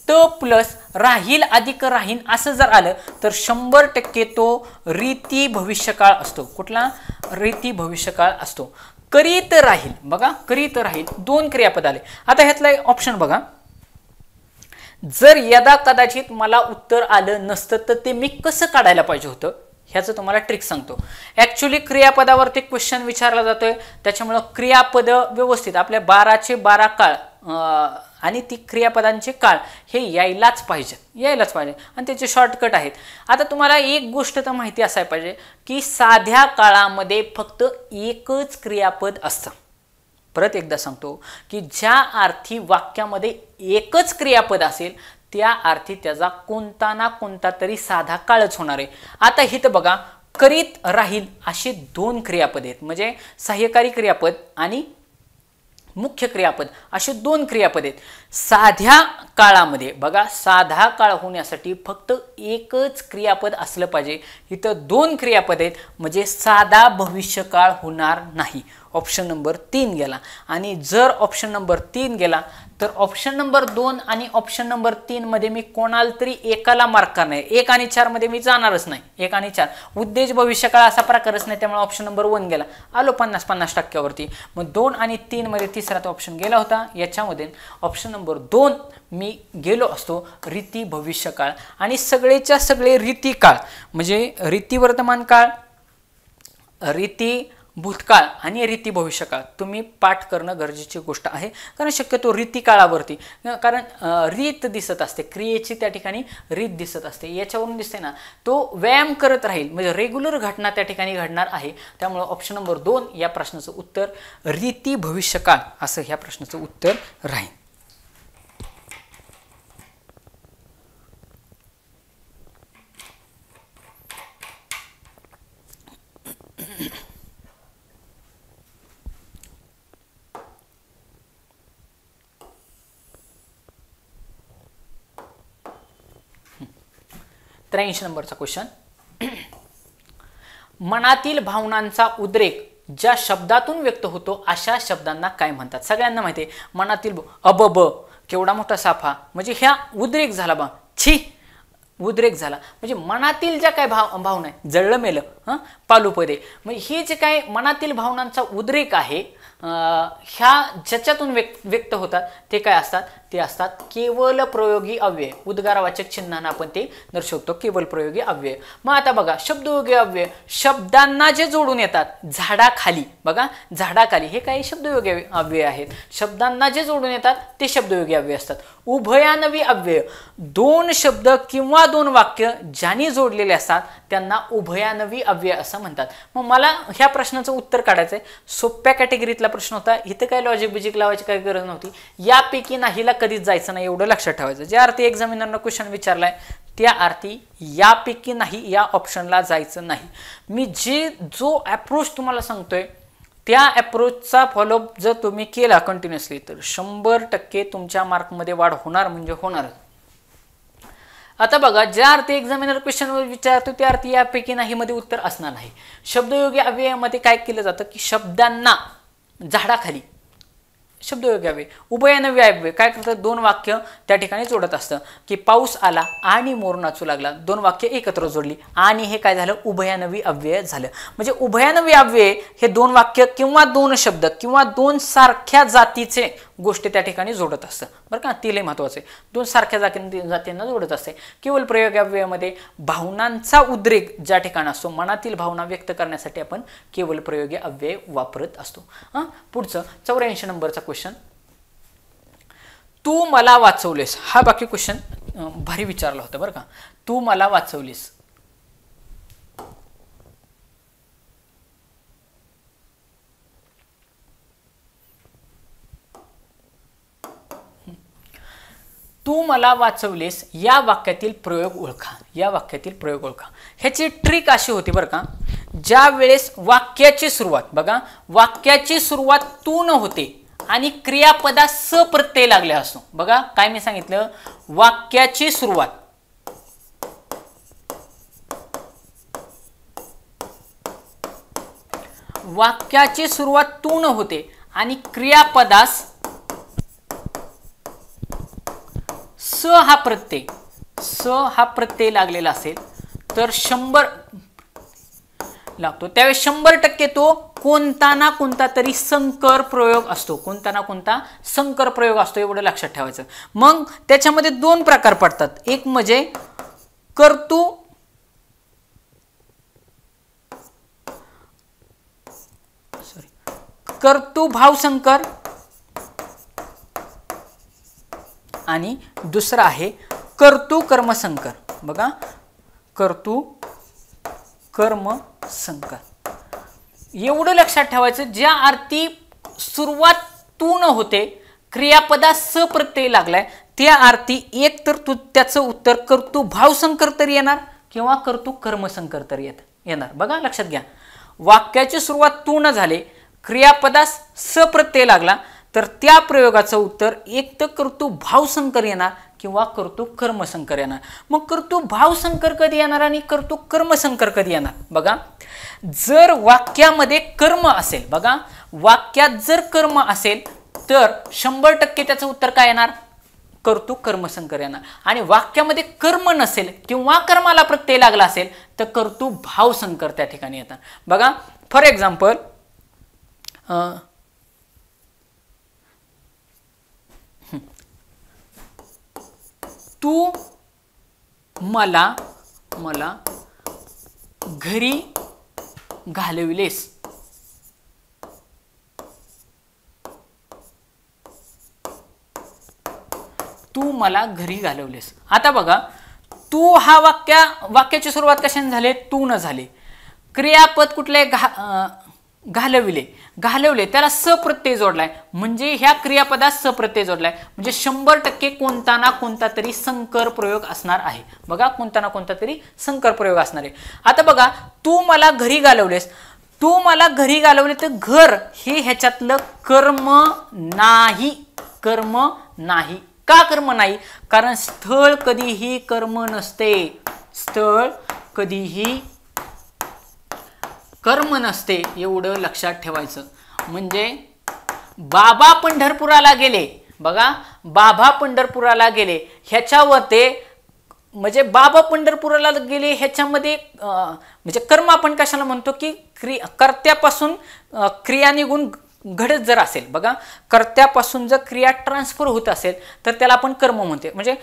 त प्लस राहील अधिक राहीन असं जर आलं तर 100% तो रीती भविष्यकाळ असतो. कुठला, रीती भविष्यकाळ असतो. करीत राहील, बघा, करीत राहील 2 क्रियापद आले. आता ह्यातला ऑप्शन बघा, जर यदा कदाचित मला उत्तर आलं नसतं तर ते मी कसं काढायला पाहिजे होतं, ह्याचं तुम्हाला ट्रिक सांगतो. ॲक्च्युली क्रियापदावरती क्वेश्चन विचारला जातोय, त्याच्यामुळं क्रियापद व्यवस्थित आपल्या 12चे 12 काळ आणि ती क्रियापदांचे काळ हे यायलाच पाहिजे आणि त्याचे शॉर्टकट आहेत. आता तुम्हाला एक गोष्ट तर माहिती असायला पाहिजे की साध्या काळामध्ये फक्त एकच क्रियापद असतं. परत एकदा सांगतो की ज्या अर्थी वाक्यामध्ये एकच क्रियापद असेल त्या अर्थी त्याचा कोणता ना कोणता तरी साधा काळच होणार आहे. आता इथं बघा, करीत राहील असे 2 क्रियापद आहेत, म्हणजे सहाय्यकारी क्रियापद आणि मुख्य क्रियापद असे 2 क्रियापद आहेत. साध्या काळामध्ये बघा, साधा काळ होण्यासाठी फक्त एकच क्रियापद असलं पाहिजे. इथं 2 क्रियापद आहेत म्हणजे साधा भविष्यकाळ होणार नाही. ऑप्शन नंबर 3 गेला. आणि जर ऑप्शन नंबर 3 गेला तर ऑप्शन नंबर 2 आणि ऑप्शन नंबर 3 मध्ये मी कोणाला तरी एकाला मार्क करणार. 1 आणि 4 मध्ये मी जाणारच नाही. 1 आणि 4 उद्देश भविष्यकाळ असा प्रकारच नाही, त्यामुळे ऑप्शन नंबर 1 गेला. आलो 50% मग 2 आणि 3 मध्ये तिसरा तो ऑप्शन गेला होता. याच्यामध्ये ऑप्शन नंबर 2 मी गेलो असतो रीती भविष्यकाळ. आणि सगळेच्या सगळे रीती काळ म्हणजे रीती वर्तमान काळ, रीती भूतकाळ आणि रीती भविष्यकाळ तुम्ही पाठ करणं गरजेची गोष्ट आहे. कारण शक्यतो रीती काळावरती, कारण रीत दिसत असते, क्रियेची त्या ठिकाणी रीत दिसत असते, याच्यावरून दिसते ना, तो व्यायाम करत राहील म्हणजे रेग्युलर घटना त्या ठिकाणी घडणार आहे. त्यामुळे ऑप्शन नंबर 2 या प्रश्नाचं उत्तर रीती भविष्यकाळ असं ह्या प्रश्नाचं उत्तर राहील. नंबरचा क्वेश्चन. मनातील भावनांचा उद्रेक ज्या शब्दातून व्यक्त होतो अशा शब्दांना काय म्हणतात. सगळ्यांना माहिती आहे मनातील अबब, केवढा मोठा साफा, म्हणजे ह्या उद्रेक झाला बा, छी, उद्रेक झाला म्हणजे मनातील ज्या काय भावना आहे, जळलं मेलं पालुपदे. मग हे जे काय मनातील भावनांचा उद्रेक आहे ह्या ज्याच्यातून व्यक्त होतात ते काय असतात, ते असतात केवल प्रयोगी अव्यय. उद्गारवाचक चिन्हांना आपण ते दर्शवतो केवल प्रयोगी अव्यय. मग आता बघा शब्दयोगी अव्यय, शब्दांना जे जोडून येतात झाडाखाली, बघा झाडाखाली हे काही शब्दयोगी अव्यय आहेत. शब्दांना जे जोडून येतात ते शब्दयोगी अव्यय असतात. उभयान्वयी अव्यय, दोन शब्द किंवा दोन वाक्य ज्यांनी जोडलेले असतात त्यांना उभयान्वयी अव्यय असं म्हणतात. मग मला ह्या प्रश्नाचं उत्तर काढायचंय. सोप्या कॅटेगरीतला प्रश्न होता, इथं काय लॉजिक बिजिक लावायची काही गरज नव्हती. यापैकी नाहीला कधीच जायचं नाही एवढं लक्षात ठेवायचं. ज्या अर्थी एक्झामिनरनं क्वेश्चन विचारलाय त्या अर्थी यापैकी नाही या ऑप्शनला जायचं नाही. मी जो अप्रोच तुम्हाला सांगतोय त्या अप्रोचचा फॉलोअप जर तुम्ही केला कंटिन्युअसली तर 100% तुमच्या मार्कमध्ये वाढ होणार म्हणजे होणारच. आता बघा ज्या अर्थी एक्झामिनर क्वेश्चन विचारतो त्या अर्थी यापैकी नाही मध्ये उत्तर असणार नाही. शब्दयोगी अव्ययामध्ये काय केलं जातं की शब्दांना झाडाखाली शब्दयोगी अव्यय. उभयान्वयी अव्यय काय करतात, दोन वाक्य त्या ठिकाणी जोडत असतं की पाऊस आला आणि मोर नाचू लागला, दोन वाक्य एकत्र जोडली आणि हे काय झालं उभयान्वयी अव्यय झालं. म्हणजे उभयान्वयी अव्यय हे दोन वाक्य किंवा दोन शब्द किंवा दोन सारख्या जातीचे गोष्टी त्या ठिकाणी जोडत असतं. बरं का, ते लय महत्वाचं आहे. दोन सारख्या जातींना जोडत असते. केवल प्रयोगी अव्ययामध्ये भावनांचा उद्रेक ज्या ठिकाणी असतो, मनातील भावना व्यक्त करण्यासाठी आपण केवल प्रयोगी अव्यय वापरत असतो. पुढचं 84 नंबरचा क्वेश्चन, तू मला वाचवलेस. हा बाकी क्वेश्चन भारी विचारला होता बरं का. तू मला वाचवलीस, तू मला वाचवलेस या वाक्यातील प्रयोग ओळखा. या वाक्यातील प्रयोग ओळखा. ह्याची ट्रिक अशी होती बरं का, ज्या वेळेस वाक्याची सुरुवात, बघा वाक्याची सुरुवात तू न होते आणि क्रियापदा स प्रत्यय लागले असतो. बघा काय मी सांगितलं, वाक्याची सुरुवात तू न होते आणि क्रियापदास स हा प्रत्यय लागलेला असेल तर 100 लागतो. त्यावेळेस 100% तो कोणता ना कोणता तरी संकर प्रयोग असतो. कोणता ना कोणता संकर प्रयोग असतो एवढं लक्षात ठेवायचं. मग त्याच्यामध्ये दोन प्रकार पडतात. एक म्हणजे कर्तृ भाव संकर आणि दुसरा आहे कर्तृ कर्म संकर. बघा कर्तृ कर्म संकर एवढं लक्षात ठेवायचं. ज्या अर्थी सुरुवात तू न होते क्रियापदा स प्रत्यय लागलाय त्या अर्थी एक तर त्याचं उत्तर कर्तृ भाव संकर तरी येणार किंवा कर्तृ कर्म संकर तरी येणार. बघा लक्षात घ्या, वाक्याची सुरुवात तू न झाले क्रियापदास स प्रत्यय लागला तर त्या प्रयोगाचं उत्तर एक तर कर्तृ भाव संकर येणार किंवा कर्तृ कर्म संकर येणार. मग कर्तृ भाव संकर कधी येणार आणि कर्तृ कर्म संकर कधी येणार? बघा जर वाक्यामध्ये कर्म असेल, बघा वाक्यात जर कर्म असेल तर 100% त्याचं उत्तर काय येणार, कर्तृ कर्म संकर येणार. आणि वाक्यामध्ये कर्म नसेल किंवा कर्माला प्रत्यय लागला असेल तर कर्तृ भाव संकर त्या ठिकाणी येतात. बघा फॉर एक्झाम्पल तू मला घरी घालविलेस. तू मला घरी घालवलेस. आता बघा तू हा वाक्याची सुरुवात कशाने झाली, तू न झाली. क्रियापद कुठले, घालवले त्याला स प्रत्यय जोडलाय म्हणजे ह्या क्रियापदात स प्रत्यय जोडलाय म्हणजे 100% कोणता ना कोणता तरी संकर प्रयोग असणार आहे. बघा कोणता ना कोणता तरी संकर प्रयोग असणार आहे. आता बघा तू मला घरी घालवलेस, तू मला घरी घालवले तर घर हे ह्याच्यातलं कर्म नाही. का कर्म नाही? कारण स्थळ कधीही कर्म नसते. स्थळ कधीही कर्म नसते एवढं लक्षात ठेवायचं. म्हणजे बाबा पंढरपुराला गेले, बघा बाबा पंढरपुराला गेले ह्याच्यावर ते म्हणजे बाबा पंढरपुराला गेले ह्याच्यामध्ये म्हणजे कर्म आपण कशाला म्हणतो की कर्त्यापासून क्रिया निघून घडत जर असेल, बघा कर्त्यापासून जर क्रिया ट्रान्सफर होत असेल तर त्याला आपण कर्म म्हणते. म्हणजे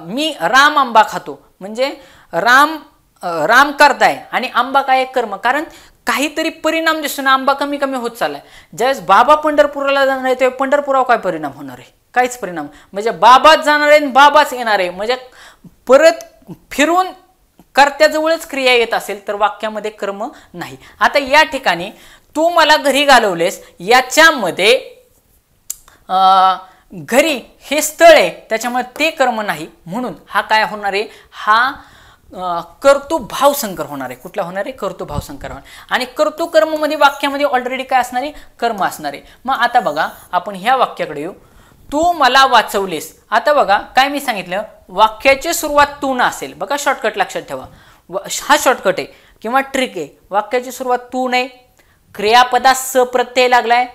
मी राम आंबा खातो म्हणजे राम करताय आणि आंबा काय कर्म, कारण काहीतरी परिणाम दिसून आंबा कमी कमी होत चाललाय. ज्यावेळेस बाबा पंढरपुराला जाणार आहे तेव्हा पंढरपुरावर काय परिणाम होणार आहे, काहीच परिणाम. म्हणजे बाबाच जाणार आहे बाबाच येणार आहे, म्हणजे परत फिरून कर्त्याजवळच क्रिया येत असेल तर वाक्यामध्ये कर्म नाही. आता या ठिकाणी तू मला घरी घालवलेस याच्यामध्ये घरी हे स्थळ आहे त्याच्यामुळे ते कर्म नाही, म्हणून हा काय होणार आहे, हा कर्तृभाव संकर होणार आहे. कुठला होणार आहे, कर्तृभाव संकर होणार. आणि कर्तृकर्म मध्ये वाक्यामध्ये ऑलरेडी काय असणार आहे, कर्म असणार आहे. मग आता बघा आपण ह्या वाक्याकडे येऊ. तू मला वाचवलेस. आता बघा काय मी सांगितलं, वाक्याची सुरुवात तू न असेल, बघा शॉर्टकट लक्षात ठेवा, हा शॉर्टकट आहे किंवा ट्रिक आहे. वाक्याची सुरुवात तू नाही, क्रियापदात स प्रत्यय लागलाय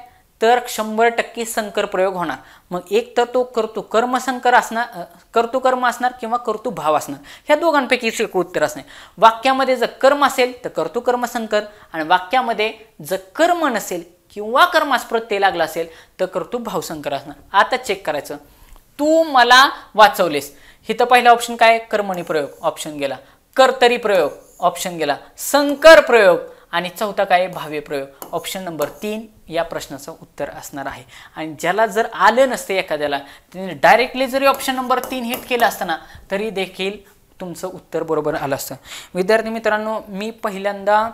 तर 100% संकर प्रयोग होणार. मग एक तर तो कर्तृकर्म संकर असणार, कर्तृकर्म असणार किंवा कर्तृभाव असणार, ह्या दोघांपैकी एक उत्तर असणार. वाक्यामध्ये जर कर्म असेल तर कर्तृकर्म संकर, आणि वाक्यामध्ये जर कर्म नसेल किंवा कर्मास प्रत्यय लागला असेल तर कर्तृभाव संकर असणार. आता चेक करायचं, तू मला वाचवलेस, इथं पहिला ऑप्शन काय, कर्मणी प्रयोग ऑप्शन गेला, कर्तरी प्रयोग ऑप्शन गेला, संकर प्रयोग, आणि चौथा काय, भावे प्रयोग. ऑप्शन नंबर 3 या प्रश्नाचं उत्तर असणार आहे. आणि ज्याला जर आलं नसते एखाद्याला त्याने डायरेक्टली जरी ऑप्शन नंबर 3 हिट केलं असताना तरी देखील तुमचं उत्तर बरोबर आलं असतं. विद्यार्थी मित्रांनो, मी पहिल्यांदा,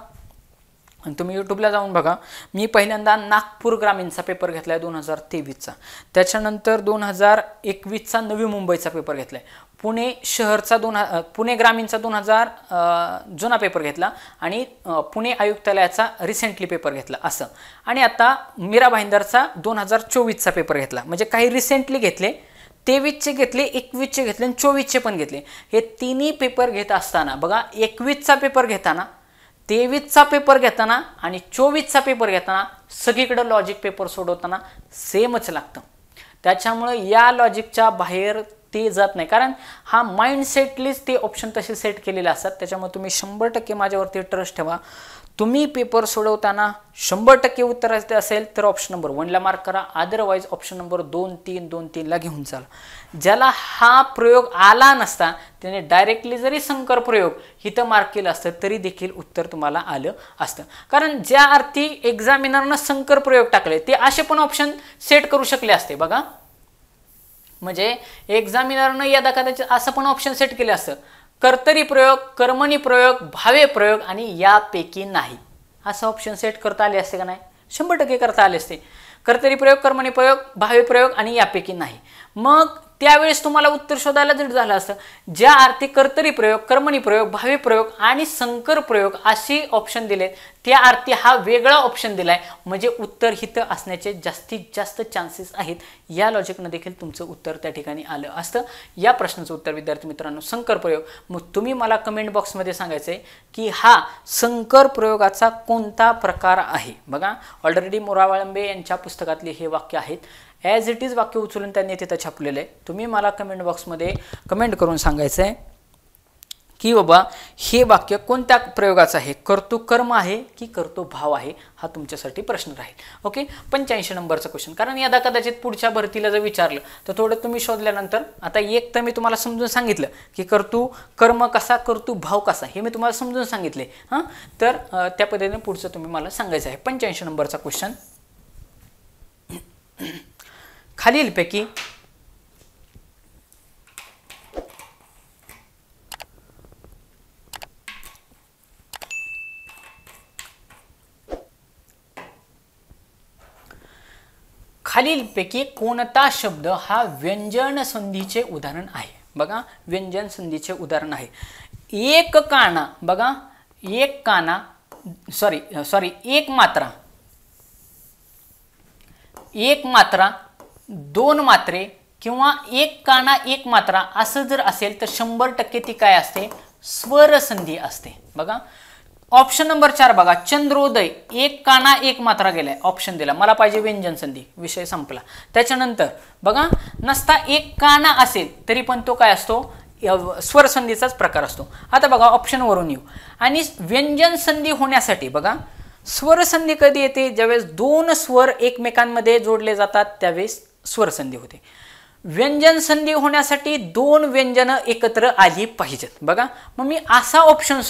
तुम्ही यूट्यूबला जाऊन बघा, मी पहिल्यांदा नागपूर ग्रामीणचा पेपर घेतलाय 2023चा, त्याच्यानंतर 2021चा नवी मुंबईचा पेपर घेतलाय, पुणे शहरचा पुणे ग्रामीणचा 2000 जुना पेपर घेतला, आणि पुणे आयुक्तालयाचा रिसेंटली पेपर घेतला असं. आणि आता मीरा भाईंदरचा 2024चा पेपर घेतला. म्हणजे काही रिसेंटली घेतले, 23चे घेतले, 21चे घेतले आणि 24चे पण घेतले. हे तिन्ही पेपर घेत असताना बघा, 21चा पेपर घेताना, 23चा पेपर घेताना आणि 24चा पेपर घेताना सगळीकडे लॉजिक पेपर सोडवताना सेमच लागतं. त्याच्यामुळे या लॉजिकच्या बाहेर ते जात नाही, कारण हा माइंडसेटलीच ते ऑप्शन तसे सेट केलेले असतात. त्याच्यामुळे तुम्ही 100% माझ्यावरती ट्रस्ट ठेवा. तुम्ही पेपर सोडवताना 100% उत्तर असेल तर ऑप्शन नंबर 1 ला मार्क करा, अदरवाईज ऑप्शन नंबर 2, 3, 2, 3 ला घेऊन चाला. ज्याला हा प्रयोग आला नसता त्याने डायरेक्टली जरी संकर प्रयोग इथं मार्क केलं असतं तरी देखील उत्तर तुम्हाला आलं असतं. कारण ज्या अर्थी एक्झामिनरनं संकर प्रयोग टाकले ते असे पण ऑप्शन सेट करू शकले असते. बघा, म्हणजे एक्झामिनरनं या दाखल्याचे असं पण ऑप्शन सेट केले असतं, कर्तरी प्रयोग, कर्मणी प्रयोग, भावे प्रयोग आणि यापैकी नाही, असं ऑप्शन सेट करता आले असते का नाही? 100% करता आले असते. कर्तरी प्रयोग, कर्मणी प्रयोग, भावे प्रयोग आणि यापैकी नाही. मग त्यावेळेस तुम्हाला उत्तर शोधायला जर झालं असतं, ज्या अर्थी कर्तरी प्रयोग, कर्मणी प्रयोग, भावे प्रयोग आणि संकर प्रयोग असे ऑप्शन दिले त्या अर्थी हा वेगळा ऑप्शन दिलाय, म्हणजे उत्तर हितं असण्याचे जास्तीत जास्त चान्सेस आहेत. या लॉजिकनं देखील तुमचं उत्तर त्या ठिकाणी आलं असतं. या प्रश्नाचं उत्तर विद्यार्थी मित्रांनो संकर प्रयोग. मग तुम्ही मला कमेंट बॉक्समध्ये सांगायचं आहे की हा संकर प्रयोगाचा कोणता प्रकार आहे. बघा, ऑलरेडी मोरावाळंबे यांच्या पुस्तकातले हे वाक्य आहेत, ॲज इट इज वाक्य उचलून त्यांनी तिथं छापलेलं आहे. तुम्ही मला कमेंट बॉक्समध्ये कमेंट करून सांगायचं आहे की बाबा हे वाक्य कोणत्या प्रयोगाचं आहे, कर्तृकर्म आहे की कर्तृभाव आहे, हा तुमच्यासाठी प्रश्न राहील. ओके, 85 नंबरचा क्वेश्चन. कारण यदा कदाचित पुढच्या भरतीला जर विचारलं तर थोडं तुम्ही शोधल्यानंतर, आता एक तर मी तुम्हाला समजून सांगितलं की कर्तृकर्म कसा, कर्तृभाव कसा, हे मी तुम्हाला समजून सांगितले. तर त्या पद्धतीने पुढचं तुम्ही मला सांगायचं आहे. 85 नंबरचा क्वेश्चन, खालीलपैकी कोणता शब्द हा व्यंजन संधीचे उदाहरण आहे? बघा, व्यंजन संधीचे उदाहरण आहे. एक काना, बघा एक काना, एक मात्रा, एक मात्रा, दोन मात्रे किंवा एक काना एक मात्रा असं जर असेल तर 100% ती काय असते, स्वर संधी असते. बघा, ऑप्शन नंबर 4 बघा, चंद्रोदय, एक काना एक मात्रा गेलाय, ऑप्शन दिला, मला पाहिजे व्यंजन संधी, विषय संपला. त्याच्यानंतर बघा, नसता एक काना असेल तरी पण तो काय असतो, स्वरसंधीचाच प्रकार असतो. आता बघा ऑप्शनवरून येऊ. आणि व्यंजन संधी होण्यासाठी बघा स्वरसंधी कधी येते, ज्यावेळेस दोन स्वर एकमेकांमध्ये जोडले जातात त्यावेळेस स्वरसंधी होते. व्यंजन संधी होण्यासाठी दोन व्यंजनं एकत्र आली पाहिजेत. बघा मग मी असा ऑप्शन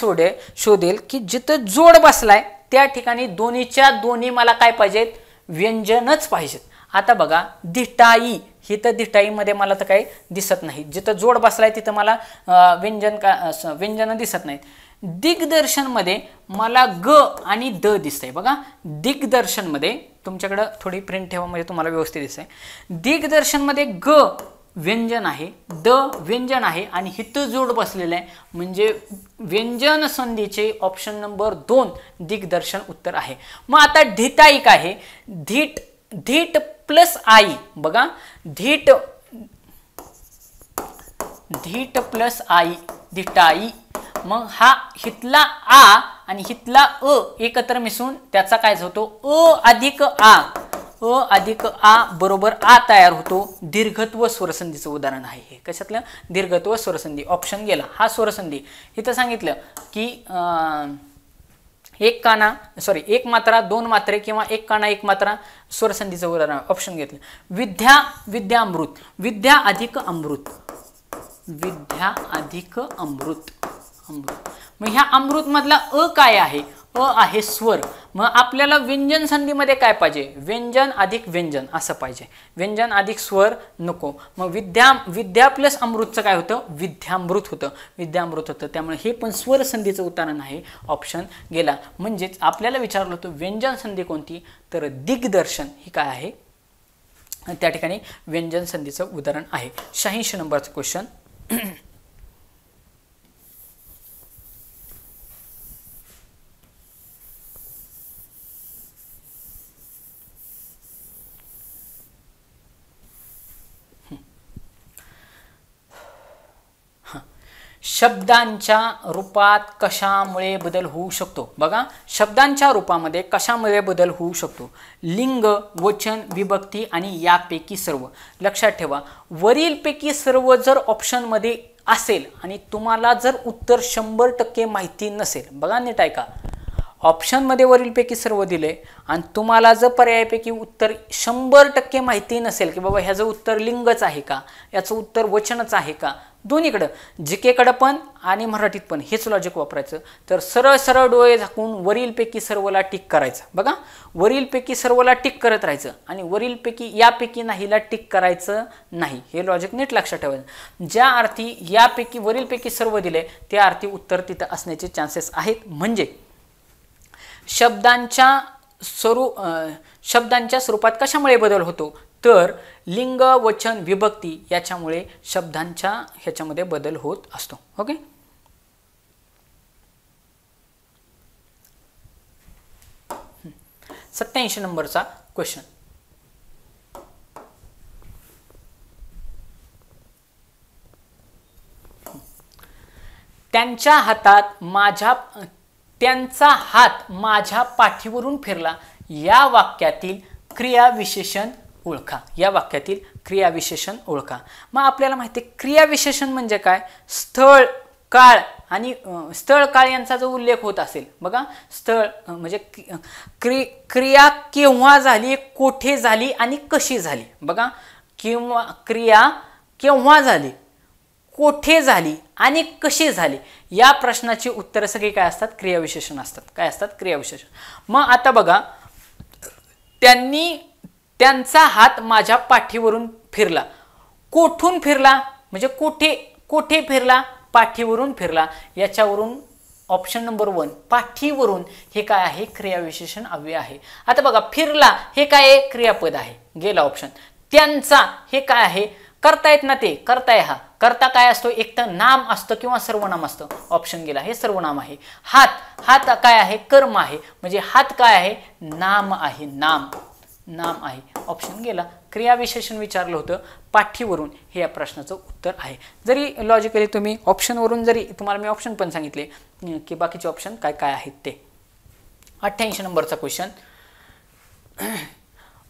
शोधेल की जिथं जोड बसलाय त्या ठिकाणी दोन्हीच्या दोन्ही मला काय पाहिजेत, व्यंजनच पाहिजेत. आता बघा धिटाई, ही तर धिटाईमध्ये मला तर काही दिसत नाही. जिथं जोड बसलाय तिथं मला व्यंजन दिसत नाहीत. दिग्दर्शनमध्ये मला ग आणि द दिसतंय. बघा दिग्दर्शनमध्ये तुमच्याकडं थोडी प्रिंट ठेवा म्हणजे तुम्हाला व्यवस्थित दिसतंय. दिग्दर्शनमध्ये ग व्यंजन आहे, द व्यंजन आहे आणि हिथं जोड बसलेलं आहे म्हणजे व्यंजन संधीचे ऑप्शन नंबर 2 दिग्दर्शन उत्तर आहे. मग आता धिटाई काय आहे, धीट प्लस आई. बघा धीट प्लस आई धिटाई. मग हा हितला आ आणि हितला अ एकत्र मिसळून त्याचा काय होतो, अ अधिक आ बरोबर आ तयार होतो. दीर्घत्व स्वरसंधीचं उदाहरण आहे हे. कशातलं, दीर्घत्व स्वरसंधी. ऑप्शन गेला हा स्वरसंधी. इथं सांगितलं की एक मात्रा दोन मात्रे किंवा एक काना एक मात्रा स्वरसंधीचं उदाहरण ऑप्शन घेतलं. विद्यामृत, विद्या अधिक अमृत, विद्या अधिक अमृत. मग ह्या अमृत मधला अ काय आहे, अ आहे स्वर. मग आपल्याला व्यंजन संधीमध्ये काय पाहिजे, व्यंजन अधिक व्यंजन असं पाहिजे, व्यंजन अधिक स्वर नको. मग विद्या प्लस अमृतचं काय होतं, विद्यामृत होतं. त्यामुळे हे पण स्वर संधीचं उदाहरण आहे. ऑप्शन गेला. म्हणजेच आपल्याला विचारलं होतं व्यंजन संधी कोणती, तर दिग्दर्शन ही काय आहे, त्या ठिकाणी व्यंजन संधीचं उदाहरण आहे. 86 नंबरचं क्वेश्चन. शब्दांच्या रूपात कशामुळे बदल होऊ शकतो. बघा शब्दांच्या रूपामध्ये कशामुळे बदल होऊ शकतो, लिंग, वचन, विभक्ती आणि यापैकी सर्व. लक्षात ठेवा वरीलपैकी सर्व जर ऑप्शनमध्ये असेल आणि तुम्हाला जर उत्तर 100% माहिती नसेल, बघा नीट ऐका, ऑप्शनमध्ये वरीलपैकी सर्व दिले आणि तुम्हाला जर पर्यायापैकी उत्तर 100% माहिती नसेल की बाबा ह्याचं उत्तर लिंगच आहे का, याचं उत्तर वचनच आहे का, दोन्हीकडं जीकेकडं पण आणि मराठीत पण हेच लॉजिक वापरायचं, तर सरळ सरळ डोळे झाकून वरीलपैकी सर्वला टिक करायचं. बघा वरीलपैकी सर्वला टिक करत राहायचं आणि वरीलपैकी यापैकी नाहीला टिक करायचं नाही. हे लॉजिक नीट लक्षात ठेवायचं. ज्या अर्थी यापैकी वरीलपैकी सर्व दिले त्या अर्थी उत्तर तिथं असण्याचे चान्सेस आहेत. म्हणजे शब्दांच्या स्वरूपात कशामुळे बदल होतो, तर लिंग, वचन, विभक्ती याच्यामुळे शब्दांच्या ह्याच्यामध्ये बदल होत असतो. ओके. - 87 नंबरचा क्वेश्चन. त्यांचा हात माझ्या पाठीवरून फिरला या वाक्यातील क्रियाविशेषण ओळखा. या वाक्यातील क्रियाविशेषण ओळखा. मग आपल्याला माहिती आहे क्रियाविशेषण म्हणजे काय, स्थळ, काळ आणि स्थळ काळ यांचा जो उल्लेख होत असेल. बघा स्थळ म्हणजे क्रिया केव्हा झाली, कोठे झाली आणि कशी झाली. बघा क्रिया केव्हा झाली, कोठे झाली आणि कशी झाली या प्रश्नाची उत्तरं सगळी काय असतात, क्रियाविशेषण असतात. काय असतात, क्रियाविशेषण. मग आता बघा त्यांचा हात माझ्या पाठीवरून फिरला. कोठून फिरला म्हणजे कोठे फिरला, पाठीवरून फिरला. याच्यावरून ऑप्शन नंबर 1 पाठीवरून हे काय आहे, क्रियाविशेषण अव्यय आहे. आता बघा फिरला हे काय आहे, क्रियापद आहे, गेला ऑप्शन. त्यांचा हे काय आहे, करता येत ना, ते करताय. हा करता काय असतो, एक तर नाम असतं किंवा सर्वनाम असतं. ऑप्शन गेला, हे सर्वनाम आहे. हात काय आहे, कर्म आहे, म्हणजे हात काय आहे, नाम आहे, नाम आहे. ऑप्शन गेला. क्रियाविशेषण विचारलं होतं पाठीवरून, हे या प्रश्नाचं उत्तर आहे. जरी लॉजिकली तुम्ही ऑप्शनवरून जरी तुम्हाला मी ऑप्शन पण सांगितले की बाकीचे ऑप्शन काय काय आहेत ते. 88 नंबरचा क्वेश्चन.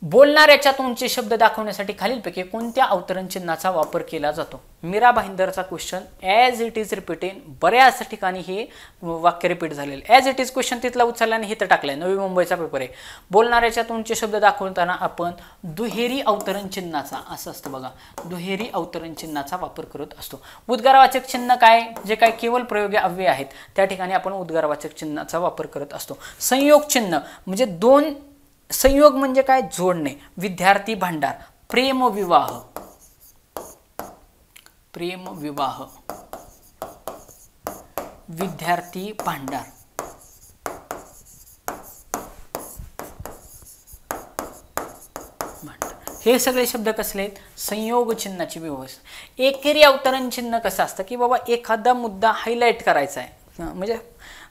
बोलणाऱ्याच्या तोंडचे शब्द दाखवण्यासाठी खालीलपैकी कोणत्या अवतरण चिन्हाचा वापर केला जातो? मीरा भाईंदरचा question as it is repeated, बऱ्याच ठिकाणी हे वाक्य रिपीट झालेलं. ॲज इट इज क्वेश्चन तिथला उचलला आणि इथं टाकलाय. नवी मुंबईचा पेपर आहे. बोलणाऱ्याच्या तोंडचे शब्द दाखवताना आपण दुहेरी अवतरण चिन्हाचा, असं असतं बघा, दुहेरी अवतरण चिन्हाचा वापर करत असतो. उद्गारवाचक चिन्ह काय, जे काय केवळ प्रयोगी अव्यय आहेत त्या ठिकाणी आपण उद्गारवाचक चिन्हाचा वापर करत असतो. संयोग चिन्ह म्हणजे दोन, संयोग म्हणजे काय, जोडणे. विद्यार्थी भांडार, प्रेम विवाह, प्रेम विवाह, विद्यार्थी भांडार. हे सगळे शब्द कसले आहेत? संयोग चिन्हाची व्यवस्था. एकेरी अवतरण चिन्ह कसं असतं की बाबा एखादा मुद्दा हायलाइट करायचा आहे, म्हणजे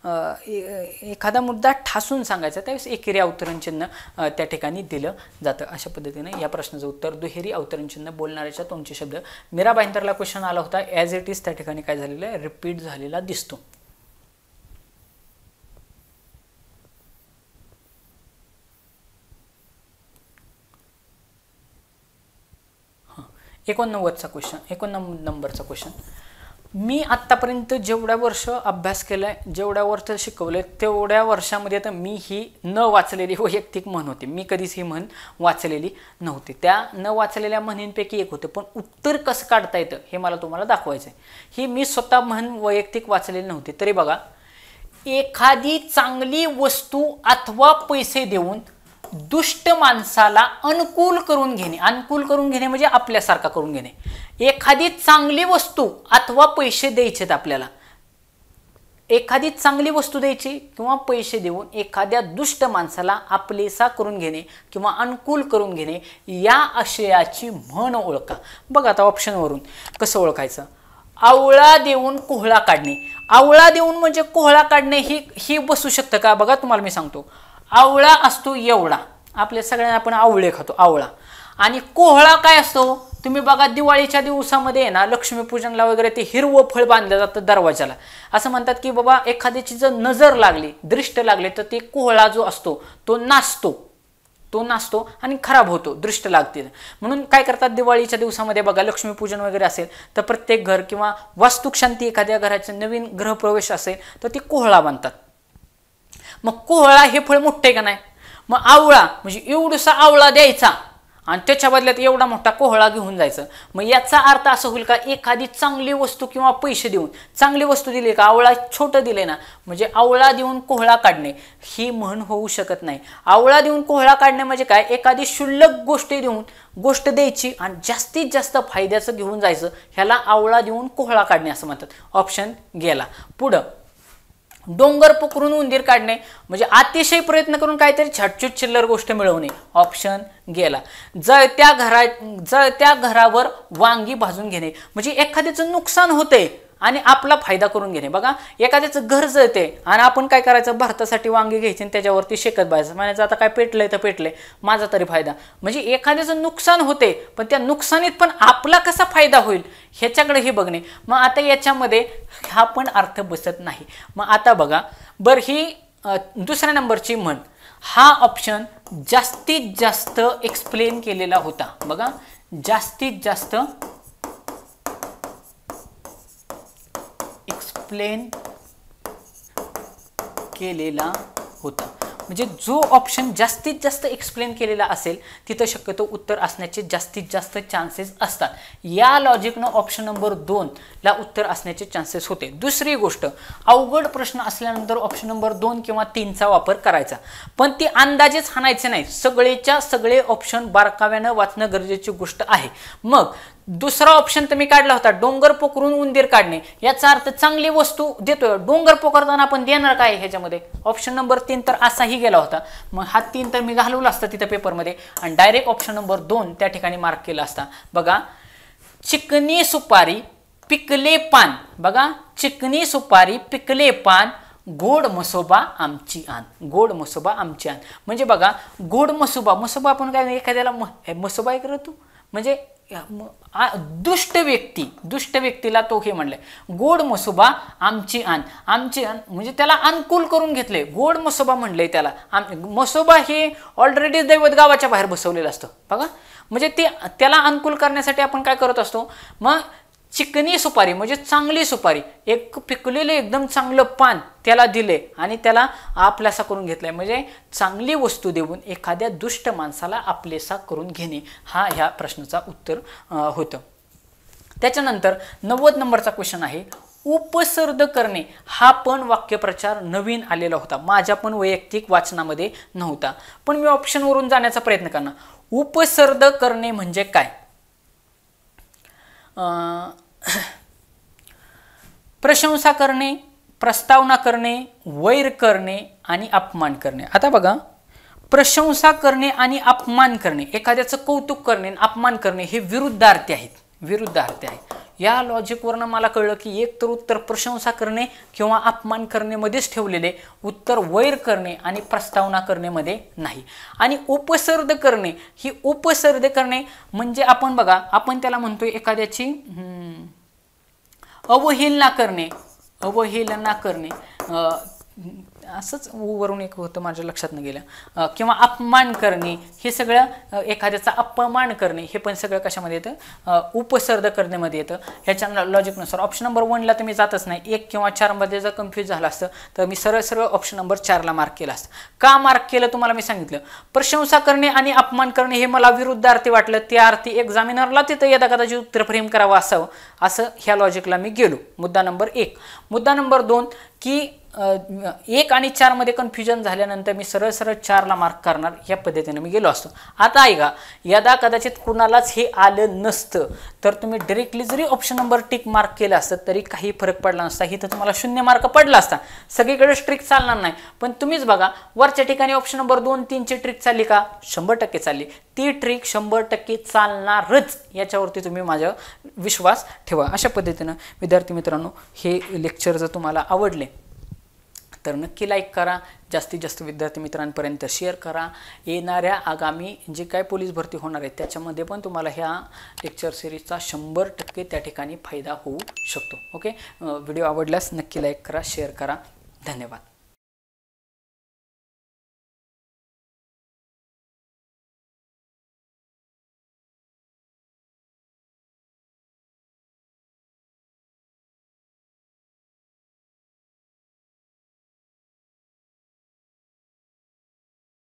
एखादा मुद्दा ठासून सांगायचा, त्यावेळेस एकेरी अवतरण चिन्ह त्या ठिकाणी दिलं जातं. अशा पद्धतीने या प्रश्नाचं उत्तर दुहेरी अवतरण चिन्ह, बोलणाऱ्याच्या तोंडचे शब्द. मीरा भाईंदरला क्वेश्चन आला होता, ॲज इट इज त्या ठिकाणी काय झालेलं आहे, रिपीट झालेला दिसतो. हां, 89 नंबरचा क्वेश्चन. मी आत्तापर्यंत जेवढ्या वर्ष अभ्यास केलाय, जेवढ्या वर्ष शिकवलंय, तेवढ्या वर्षामध्ये तर मी ही न वाचलेली वैयक्तिक म्हण होती. मी कधीच ही म्हण वाचलेली नव्हती. त्या न वाचलेल्या म्हणींपैकी एक होते. पण उत्तर कसं काढता येतं हे मला तुम्हाला दाखवायचं आहे. ही मी स्वतः म्हण वैयक्तिक वाचलेली नव्हती. तरी बघा, एखादी चांगली वस्तू अथवा पैसे देऊन दुष्ट माणसाला अनुकूल करून घेणे. अनुकूल करून घेणे म्हणजे आपल्यासारखा करून घेणे. एखादी चांगली वस्तू अथवा पैसे द्यायचे आपल्याला, एखादी चांगली वस्तू द्यायची किंवा पैसे देऊन एखाद्या दुष्ट माणसाला आपलेसा करून घेणे किंवा अनुकूल करून घेणे, या आशयाची म्हण ओळखा. बघा आता ऑप्शनवरून कसं ओळखायचं. आवळा देऊन कोहळा काढणे. आवळा देऊन म्हणजे कोहळा काढणे ही बसू शकतं का? बघा तुम्हाला मी सांगतो. आवळा असतो एवढा, आपल्या सगळ्यांना आपण आवळे खातो, आवळा. आणि कोहळा काय असतो? तुम्ही बघा दिवाळीच्या दिवसामध्ये ना लक्ष्मीपूजनला वगैरे ते हिरवं फळ बांधलं जातं दरवाजाला. असं म्हणतात की बाबा एखाद्याची जर नजर लागली, दृष्ट लागली, तर ते कोहळा जो असतो तो नाचतो आणि खराब होतो, दृष्ट लागते. म्हणून काय करतात दिवाळीच्या दिवसामध्ये बघा, लक्ष्मीपूजन वगैरे असेल तर प्रत्येक घर किंवा वास्तुशांती, एखाद्या घराचे नवीन गृहप्रवेश असेल तर ते कोहळा बांधतात. मग कोहळा हे फळ मोठं आहे का नाही? मग आवळा म्हणजे एवढसा आवळा द्यायचा आणि त्याच्या बदल्यात एवढा मोठा कोहळा घेऊन जायचं. मग याचा अर्थ असं होईल का, एखादी चांगली वस्तू किंवा पैसे देऊन चांगली वस्तू दिली का, आवळा छोटं दिले ना, म्हणजे आवळा देऊन कोहळा काढणे ही म्हण होऊ शकत नाही. आवळा देऊन कोहळा काढणे म्हणजे काय, एखादी क्षुल्लक गोष्ट द्यायची आणि जास्तीत जास्त फायद्याचं घेऊन जायचं, ह्याला आवळा देऊन कोहळा काढणे असं म्हणतात. ऑप्शन गेला. पुढं, डोंगर पोखरून उंदीर काढणे म्हणजे अतिशय प्रयत्न करून काहीतरी छटछूट चिल्लर गोष्ट मिळवणे. ऑप्शन गेला. जळत्या घरावर वांगी भाजून घेणे म्हणजे एखाद्याचं नुकसान होते आणि आपला फायदा करून घेणे. बघा, एखाद्याचं घर जळते आणि आपण काय करायचं, भारतासाठी वांगी घ्यायची आणि त्याच्यावरती शेकत बसायचं, म्हणायचं आता काय पेटलंय तर पेटलंय, माझा तरी फायदा. म्हणजे एखाद्याचं नुकसान होते पण त्या नुकसानीत पण आपला कसा फायदा होईल ह्याच्याकडे हे बघणे. मग आता याच्यामध्ये हा पण अर्थ बसत नाही. मग आता बघा बरं, ही दुसऱ्या नंबरची म्हण, हा ऑप्शन जास्तीत जास्त एक्सप्लेन केलेला होता. बघा, जास्तीत जास्त एक्सप्लेन केलेला होता. म्हणजे जो ऑप्शन जास्तीत जास्त एक्सप्लेन केलेला असेल तिथं शक्यतो उत्तर असण्याचे जास्तीत जास्त चान्सेस असतात. या लॉजिकनं ऑप्शन नंबर 2 ला उत्तर असण्याचे चान्सेस होते. दुसरी गोष्ट, अवघड प्रश्न असल्यानंतर ऑप्शन नंबर 2 किंवा 3चा वापर करायचा, पण ती अंदाजेच हाणायचे नाही. सगळेच्या सगळे ऑप्शन बारकाव्यानं वाचणं गरजेची गोष्ट आहे. मग दुसरा ऑप्शन तुम्ही काढला होता, डोंगर पोखरून उंदीर काढणे. याचा अर्थ चांगली वस्तू देतोय, डोंगर पोखरताना आपण देणार काय ह्याच्यामध्ये? ऑप्शन नंबर 3 तर असाही गेला होता. मग हा 3 तर मी घालवला असता तिथं पेपरमध्ये आणि डायरेक्ट ऑप्शन नंबर 2 त्या ठिकाणी मार्क केला असता. बघा, चिकनी सुपारी पिकले पान. बघा, चिकनी सुपारी पिकले पान, गोड मसोबा आमची आण. गोड मसोबा आमची आण म्हणजे बघा, गोड मसोबा आपण काय एखाद्याला मसोबा करतो म्हणजे दुष्ट व्यक्तीला तो हे म्हणलंय, गोड मसोबा आमची आण. आमची आण म्हणजे त्याला अनुकूल करून घेतले, गोड मसोबा म्हणलंय त्याला. मसोबा हे ऑलरेडी दैवत गावाच्या बाहेर बसवलेलं असतं बघा. म्हणजे ते त्याला अनुकूल करण्यासाठी आपण काय करत असतो, मग चिकनी सुपारी म्हणजे चांगली सुपारी, एक पिकलेले एकदम चांगलं पान त्याला दिले आणि त्याला आपल्यासा करून घेतलाय. म्हणजे चांगली वस्तू देऊन एखाद्या दुष्ट माणसाला आपलेसा करून घेणे, हा ह्या प्रश्नाचा उत्तर होतं. त्याच्यानंतर 90 नंबरचा क्वेश्चन आहे, उपसर्ग करणे. हा पण वाक्यप्रचार नवीन आलेला होता, माझ्या पण वैयक्तिक वाचनामध्ये नव्हता, पण मी ऑप्शनवरून जाण्याचा प्रयत्न करणार. उपसर्ग करणे म्हणजे काय? प्रशंसा करणे, प्रस्तावना करणे, वैर करणे आणि अपमान करणे. आता बघा, प्रशंसा करणे आणि अपमान करणे, एखाद्याचं कौतुक करणे आणि अपमान करणे हे विरुद्धार्थी आहेत, विरुद्धार्थी आहेत. या लॉजिकवरनं मला कळलं की एक तर उत्तर प्रशंसा करणे किंवा अपमान करण्यामध्येच ठेवलेले, उत्तर वैर करणे आणि प्रस्तावना करण्यामध्ये नाही. आणि उपसर्ग करणे, ही उपसर्ग करणे म्हणजे आपण बघा, आपण त्याला म्हणतोय एखाद्याची अवहेलना करणे, अवहेलना करणे, असंच वरून एक होतं माझ्या लक्षात न गेलं, किंवा अपमान करणे, हे सगळं एखाद्याचा अपमान करणे, हे पण सगळं कशामध्ये येतं, उपसर्ग करण्यामध्ये येतं. ह्याच्या लॉजिकनुसार ऑप्शन नंबर 1ला तर मी जातच नाही, 1 किंवा 4 मध्ये जर कन्फ्यूज झालं असतं तर मी सरळ सरळ ऑप्शन नंबर 4ला मार्क केला असतं. का मार्क केलं तुम्हाला मी सांगितलं, प्रशंसा करणे आणि अपमान करणे हे मला विरुद्धार्थी वाटलं, त्या अर्थी एक्झामिनरला तिथं यदा कदाचित उत्तर फ्रेम करावं असावं, असं ह्या लॉजिकला मी गेलो. मुद्दा नंबर 1. मुद्दा नंबर 2 की 1 आणि 4 मध्ये कन्फ्युजन झाल्यानंतर मी सरळ सरळ 4ला मार्क करणार, या पद्धतीने मी गेलो असतो. आता ऐका, यदा कदाचित कुणालाच हे आलं नसतं तर तुम्ही डायरेक्टली जरी ऑप्शन नंबर टिक मार्क केलं असतं तरी काही फरक पडला नसता, इथं तुम्हाला 0 मार्क पडला असता. सगळीकडे ट्रिक चालणार नाही, पण तुम्हीच बघा वरच्या ठिकाणी ऑप्शन नंबर 2, 3 ची ट्रिक चालली का? 100% चालली. ती ट्रिक 100% चालणारच, याच्यावरती तुम्ही माझा विश्वास ठेवा. अशा पद्धतीनं विद्यार्थी मित्रांनो, हे लेक्चर जर तुम्हाला आवडले तर नक्की लाईक करा, जास्तीत जास्त विद्यार्थी मित्रांपर्यंत शेअर करा. येणाऱ्या आगामी जे काय पोलीस भरती होणार आहे त्याच्यामध्ये पण तुम्हाला ह्या लेक्चर सिरीजचा 100% त्या ठिकाणी फायदा होऊ शकतो. ओके, व्हिडिओ आवडल्यास नक्की लाईक करा, शेअर करा. धन्यवाद.